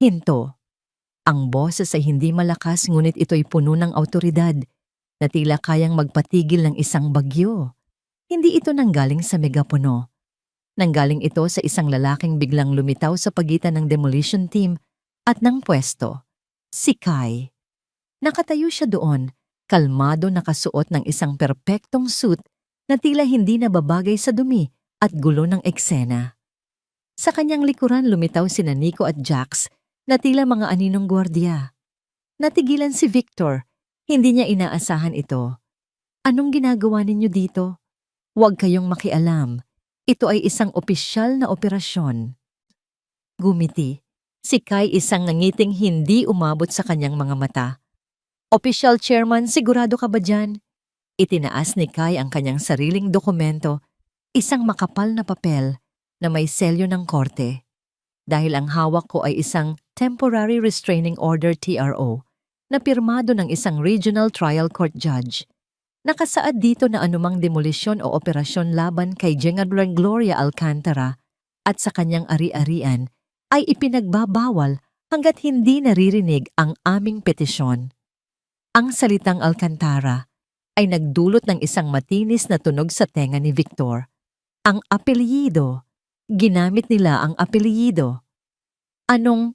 hinto. Ang boses ay hindi malakas, ngunit ito'y puno ng awtoridad na tila kayang magpatigil ng isang bagyo. Hindi ito nanggaling sa megapono. Nanggaling ito sa isang lalaking biglang lumitaw sa pagitan ng demolition team at ng pwesto. Si Kai. Nakatayo siya doon, kalmado, nakasuot ng isang perpektong suit na tila hindi nababagay sa dumi at gulo ng eksena. Sa kanyang likuran lumitaw sina Nico at Jax na tila mga aninong gwardiya. Natigilan si Victor, hindi niya inaasahan ito. Anong ginagawa ninyo dito? Huwag kayong makialam. Ito ay isang opisyal na operasyon. Gumiti. Si Kai isang nangiting hindi umabot sa kanyang mga mata. Official Chairman, sigurado ka ba dyan? Itinaas ni Kai ang kanyang sariling dokumento, isang makapal na papel na may selyo ng korte. Dahil ang hawak ko ay isang Temporary Restraining Order TRO na pirmado ng isang Regional Trial Court Judge. Nakasaad dito na anumang demolisyon o operasyon laban kay General Gloria Alcantara at sa kanyang ari-arian ay ipinagbabawal hanggat hindi naririnig ang aming petisyon. Ang salitang Alcantara ay nagdulot ng isang matinis na tunog sa tenga ni Victor. Ang apelyido. Ginamit nila ang apelyido. Anong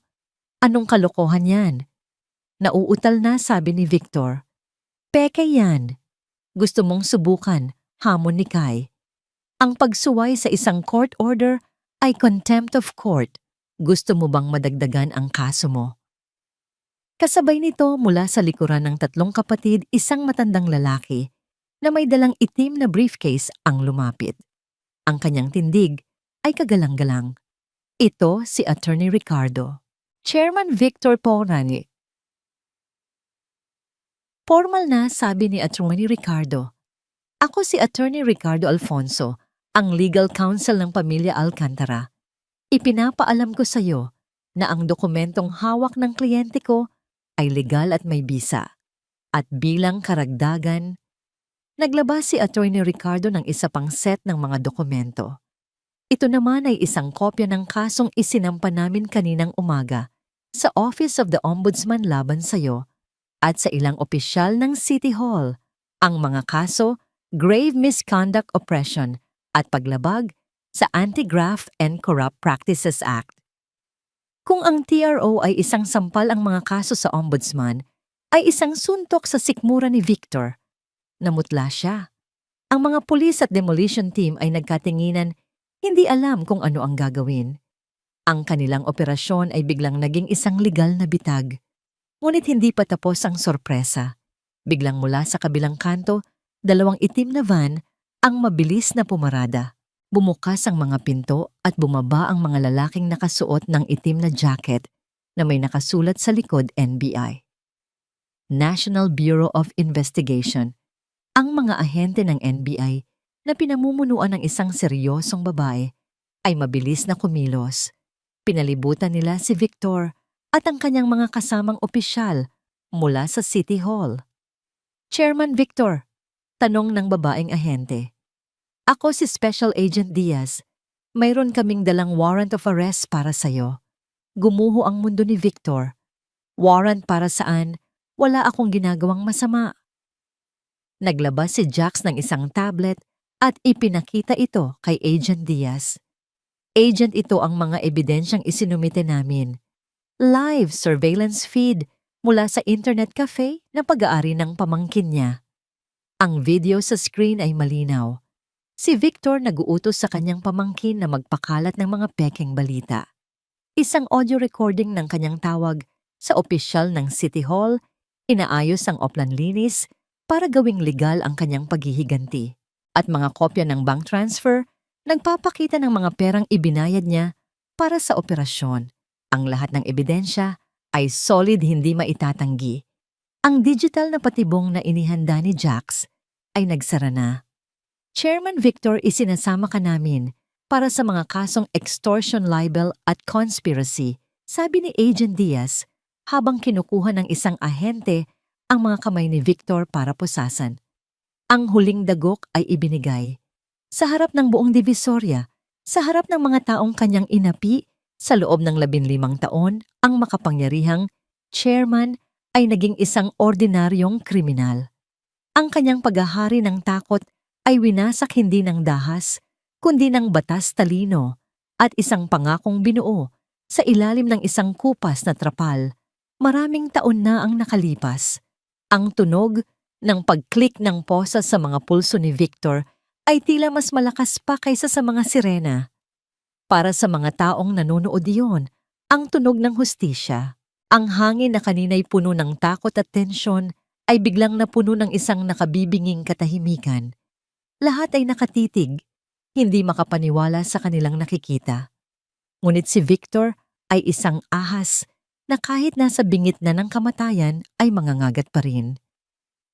kalokohan yan? Nauutal na, sabi ni Victor. Peke yan. Gusto mong subukan, hamon ni Kai. Ang pagsuway sa isang court order ay contempt of court. Gusto mo bang madagdagan ang kaso mo? Kasabay nito mula sa likuran ng tatlong kapatid, isang matandang lalaki na may dalang itim na briefcase ang lumapit. Ang kanyang tindig ay kagalang-galang. Ito si Attorney Ricardo. Chairman Victor Porani. Formal na, sabi ni Attorney Ricardo. Ako si Attorney Ricardo Alfonso, ang legal counsel ng pamilya Alcantara. Ipinapaalam ko sa iyo na ang dokumentong hawak ng kliyente ko ay legal at may bisa. At bilang karagdagan, naglabas si Attorney Ricardo ng isa pang set ng mga dokumento. Ito naman ay isang kopya ng kasong isinampa namin kaninang umaga sa Office of the Ombudsman laban sa iyo at sa ilang opisyal ng City Hall. Ang mga kaso, grave misconduct oppression at paglabag sa Anti-Graft and Corrupt Practices Act. Kung ang TRO ay isang sampal ang mga kaso sa Ombudsman, ay isang suntok sa sikmura ni Victor. Namutla siya. Ang mga pulis at demolition team ay nagkatinginan, hindi alam kung ano ang gagawin. Ang kanilang operasyon ay biglang naging isang legal na bitag. Ngunit hindi pa tapos ang sorpresa. Biglang mula sa kabilang kanto, dalawang itim na van ang mabilis na pumarada. Bumukas ang mga pinto at bumaba ang mga lalaking nakasuot ng itim na jacket na may nakasulat sa likod NBI. National Bureau of Investigation. Ang mga ahente ng NBI na pinamumunuan ng isang seryosong babae ay mabilis na kumilos. Pinalibutan nila si Victor at ang kanyang mga kasamang opisyal mula sa City Hall. Chairman Victor, tanong ng babaeng ahente. Ako si Special Agent Diaz. Mayroon kaming dalang warrant of arrest para sa'yo. Gumuho ang mundo ni Victor. Warrant para saan? Wala akong ginagawang masama. Naglabas si Jax ng isang tablet at ipinakita ito kay Agent Diaz. Agent, ito ang mga ebidensyang isinumite namin. Live surveillance feed mula sa internet cafe na pag-aari ng pamangkin niya. Ang video sa screen ay malinaw. Si Victor nag-uutos sa kanyang pamangkin na magpakalat ng mga pekeng balita. Isang audio recording ng kanyang tawag sa opisyal ng City Hall, inaayos ang oplan linis para gawing legal ang kanyang paghihiganti. At mga kopya ng bank transfer, nagpapakita ng mga perang ibinayad niya para sa operasyon. Ang lahat ng ebidensya ay solid, hindi maitatanggi. Ang digital na patibong na inihanda ni Jax ay nagsara na. Chairman Victor, isinasama ka namin para sa mga kasong extortion, libel at conspiracy, sabi ni Agent Diaz habang kinukuha ng isang ahente ang mga kamay ni Victor para pusasan. Ang huling dagok ay ibinigay. Sa harap ng buong Divisoria, sa harap ng mga taong kanyang inapi, sa loob ng 15 taon, ang makapangyarihang chairman ay naging isang ordinaryong kriminal. Ang kanyang paghahari ng takot ay winasak hindi ng dahas, kundi ng batas talino at isang pangakong binuo sa ilalim ng isang kupas na trapal. Maraming taon na ang nakalipas. Ang tunog ng pag-click ng posa sa mga pulso ni Victor ay tila mas malakas pa kaysa sa mga sirena. Para sa mga taong nanonood iyon, ang tunog ng hustisya. Ang hangin na kanina'y puno ng takot at tensyon ay biglang napuno ng isang nakabibinging katahimikan. Lahat ay nakatitig, hindi makapaniwala sa kanilang nakikita. Ngunit si Victor ay isang ahas na kahit nasa bingit na ng kamatayan ay mangangagat pa rin.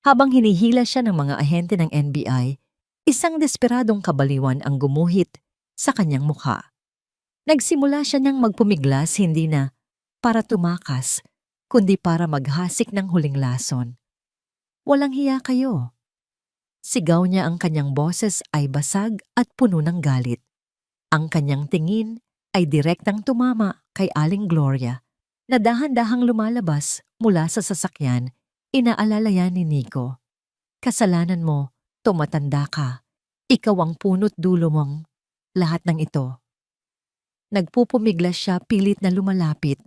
Habang hinihila siya ng mga ahente ng NBI, isang desperadong kabaliwan ang gumuhit sa kanyang mukha. Nagsimula siya niyang magpumiglas hindi na para tumakas, kundi para maghasik ng huling lason. Walang hiya kayo. Sigaw niya, ang kanyang boses ay basag at puno ng galit. Ang kanyang tingin ay direktang tumama kay Aling Gloria na dahan-dahang lumalabas mula sa sasakyan. Inaalala yan ni Nico. Kasalanan mo, tumatanda ka. Ikaw ang punot dulo mong lahat ng ito. Nagpupumiglas siya, pilit na lumalapit.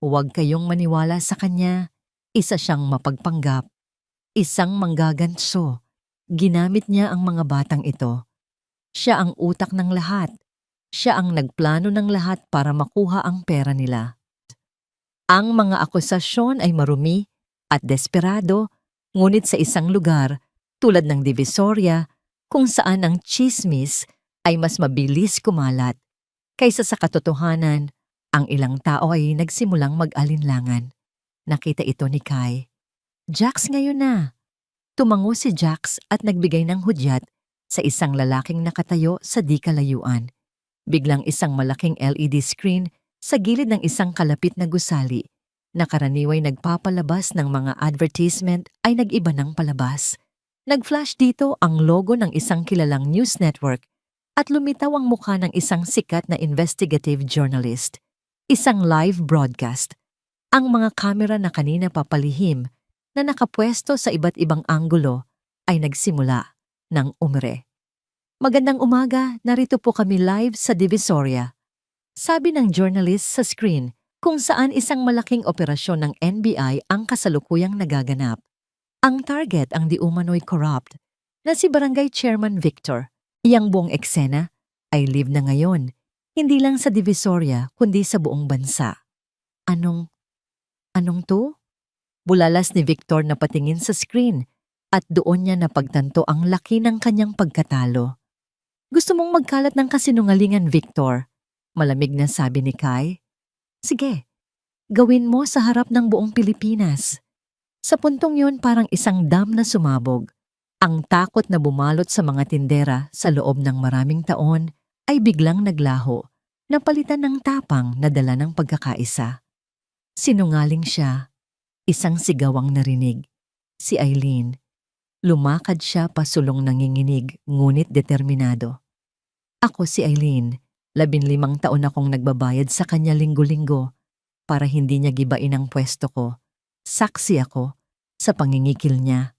Huwag kayong maniwala sa kanya. Isa siyang mapagpanggap. Isang manggaganso. Ginamit niya ang mga batang ito. Siya ang utak ng lahat. Siya ang nagplano ng lahat para makuha ang pera nila. Ang mga akusasyon ay marumi at desperado, ngunit sa isang lugar tulad ng Divisoria kung saan ang chismis ay mas mabilis kumalat kaysa sa katotohanan, ang ilang tao ay nagsimulang mag-alinlangan. Nakita ito ni Kai. Jax ngayon na. Tumango si Jax at nagbigay ng hudyat sa isang lalaking nakatayo sa di kalayuan. Biglang isang malaking LED screen sa gilid ng isang kalapit na gusali na karaniway nagpapalabas ng mga advertisement ay nag-iba ng palabas. Nag-flash dito ang logo ng isang kilalang news network at lumitaw ang mukha ng isang sikat na investigative journalist. Isang live broadcast. Ang mga kamera na kanina papalihim na nakapwesto sa iba't ibang anggulo ay nagsimula ng umire. Magandang umaga, narito po kami live sa Divisoria. Sabi ng journalist sa screen kung saan isang malaking operasyon ng NBI ang kasalukuyang nagaganap. Ang target ang di umano'y corrupt na si Barangay Chairman Victor. Iyang buong eksena ay live na ngayon, hindi lang sa Divisoria kundi sa buong bansa. Anong to? Bulalas ni Victor na patingin sa screen at doon niya napagtanto ang laki ng kanyang pagkatalo. Gusto mong magkalat ng kasinungalingan, Victor? Malamig na sabi ni Kai. Sige, gawin mo sa harap ng buong Pilipinas. Sa puntong yun parang isang dam na sumabog. Ang takot na bumalot sa mga tindera sa loob ng maraming taon ay biglang naglaho, napalitan ng tapang na dala ng pagkakaisa. Sinungaling siya. Isang sigawang narinig. Si Eileen. Lumakad siya pasulong nanginginig ngunit determinado. Ako si Eileen. 15 taon akong nagbabayad sa kanya linggo-linggo para hindi niya gibain ang pwesto ko. Saksi ako sa pangingikil niya.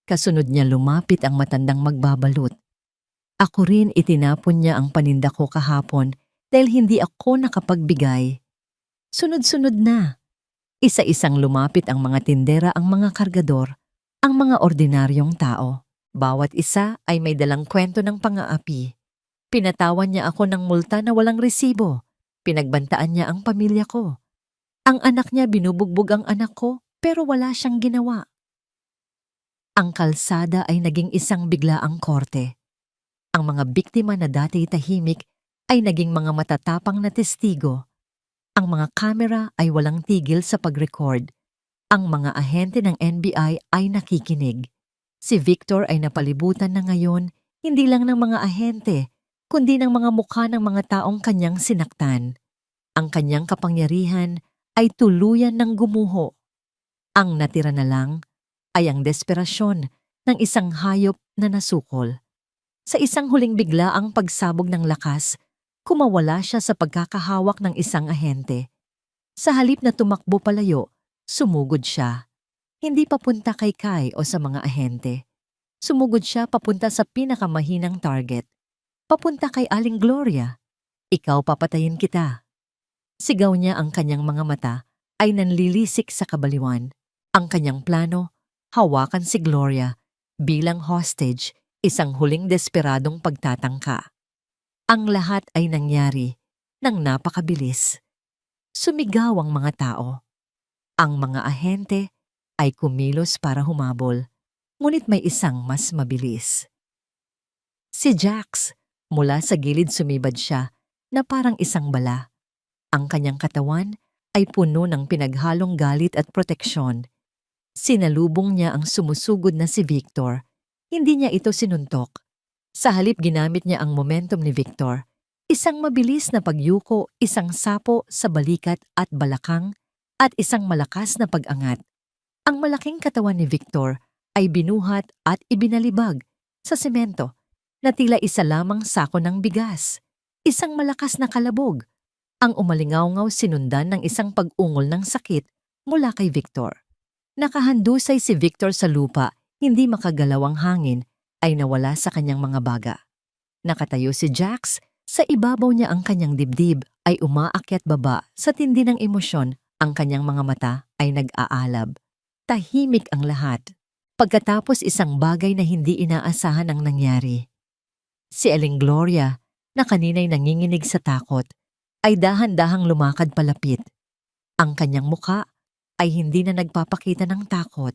Kasunod niya lumapit ang matandang magbabalot. Ako rin itinapon niya ang paninda ko kahapon dahil hindi ako nakapagbigay. Sunod-sunod na. Isa-isang lumapit ang mga tindera, ang mga kargador, ang mga ordinaryong tao. Bawat isa ay may dalang kwento ng pang-aapi. Pinatawan niya ako ng multa na walang resibo. Pinagbantaan niya ang pamilya ko. Ang anak niya binubugbog ang anak ko pero wala siyang ginawa. Ang kalsada ay naging isang biglaang korte. Ang mga biktima na dati tahimik ay naging mga matatapang na testigo. Ang mga kamera ay walang tigil sa pag-record. Ang mga ahente ng NBI ay nakikinig. Si Victor ay napalibutan na ngayon hindi lang ng mga ahente, kundi ng mga mukha ng mga taong kanyang sinaktan. Ang kanyang kapangyarihan ay tuluyan ng gumuho. Ang natira na lang ay ang desperasyon ng isang hayop na nasukol. Sa isang huling biglaang pagsabog ng lakas, kumawala siya sa pagkakahawak ng isang ahente. Sa halip na tumakbo palayo, sumugod siya. Hindi papunta kay Kai o sa mga ahente. Sumugod siya papunta sa pinakamahinang target. Papunta kay Aling Gloria. Ikaw papatayin kita. Sigaw niya, ang kanyang mga mata ay nanlilisik sa kabaliwan. Ang kanyang plano, hawakan si Gloria bilang hostage, isang huling desperadong pagtatangka. Ang lahat ay nangyari nang napakabilis. Sumigaw ang mga tao. Ang mga ahente ay kumilos para humabol, ngunit may isang mas mabilis. Si Jax, mula sa gilid sumibad siya na parang isang bala. Ang kanyang katawan ay puno ng pinaghalong galit at proteksyon. Sinalubong niya ang sumusugod na si Victor. Hindi niya ito sinuntok. Sa halip ginamit niya ang momentum ni Victor. Isang mabilis na pagyuko, isang sapo sa balikat at balakang, at isang malakas na pag-angat. Ang malaking katawan ni Victor ay binuhat at ibinalibag sa semento na tila isa lamang sako ng bigas. Isang malakas na kalabog. Ang umalingaw-ngaw sinundan ng isang pag-ungol ng sakit mula kay Victor. Nakahandusay si Victor sa lupa, hindi makagalaw ang hangin, ay nawala sa kanyang mga baga. Nakatayo si Jax, sa ibabaw niya ang kanyang dibdib ay umaakyat baba sa tindi ng emosyon, ang kanyang mga mata ay nag-aalab. Tahimik ang lahat. Pagkatapos isang bagay na hindi inaasahan ang nangyari. Si Aling Gloria, na kanina'y nanginginig sa takot, ay dahan-dahang lumakad palapit. Ang kanyang muka ay hindi na nagpapakita ng takot.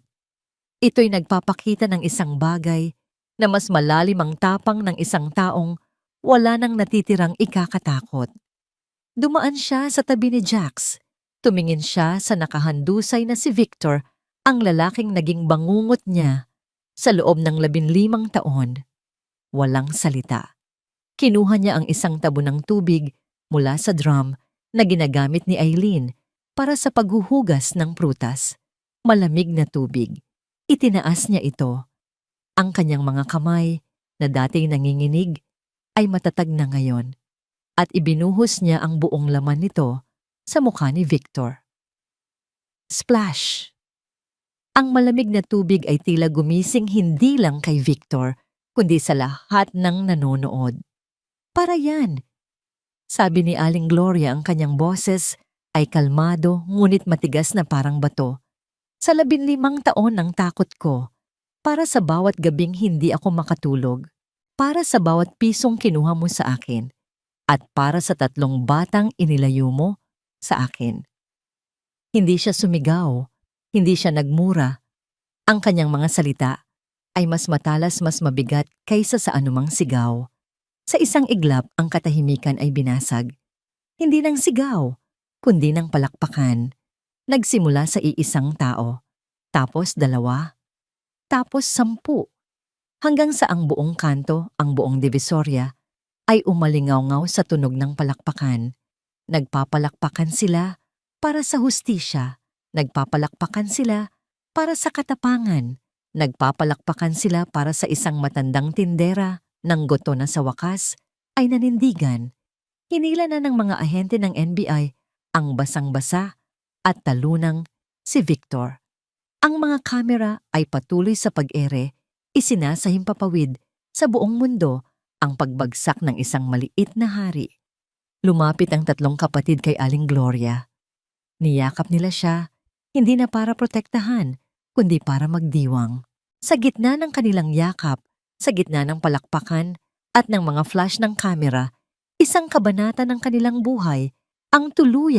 Ito'y nagpapakita ng isang bagay na mas malalim ang tapang ng isang taong wala nang natitirang ikakatakot. Dumaan siya sa tabi ni Jax. Tumingin siya sa nakahandusay na si Victor, ang lalaking naging bangungot niya sa loob ng 15 taon. Walang salita. Kinuha niya ang isang tabo ng tubig mula sa drum na ginagamit ni Eileen para sa paghuhugas ng prutas. Malamig na tubig. Itinaas niya ito. Ang kanyang mga kamay na dati nanginginig ay matatag na ngayon at ibinuhos niya ang buong laman nito sa mukha ni Victor. Splash! Ang malamig na tubig ay tila gumising hindi lang kay Victor, kundi sa lahat ng nanonood. Para yan! Sabi ni Aling Gloria, ang kanyang boses ay kalmado ngunit matigas na parang bato. Sa 15 taon ng takot ko, para sa bawat gabing hindi ako makatulog, para sa bawat pisong kinuha mo sa akin, at para sa 3 batang inilayo mo sa akin. Hindi siya sumigaw, hindi siya nagmura. Ang kanyang mga salita ay mas matalas, mas mabigat kaysa sa anumang sigaw. Sa isang iglap, ang katahimikan ay binasag. Hindi ng sigaw, kundi ng palakpakan. Nagsimula sa iisang tao, tapos 2, tapos 10. Hanggang sa ang buong kanto, ang buong divisorya, ay umalingaw-ngaw sa tunog ng palakpakan. Nagpapalakpakan sila para sa hustisya. Nagpapalakpakan sila para sa katapangan. Nagpapalakpakan sila para sa isang matandang tindera ng goto na sa wakas ay nanindigan. Hinila na ng mga ahente ng NBI ang basang-basa at talunang si Victor. Ang mga kamera ay patuloy sa pag-ere, isinasahimpapawid sa buong mundo ang pagbagsak ng isang maliit na hari. Lumapit ang 3 kapatid kay Aling Gloria. Niyakap nila siya, hindi na para protektahan, kundi para magdiwang. Sa gitna ng kanilang yakap, sa gitna ng palakpakan at ng mga flash ng kamera, isang kabanata ng kanilang buhay ang tuluyan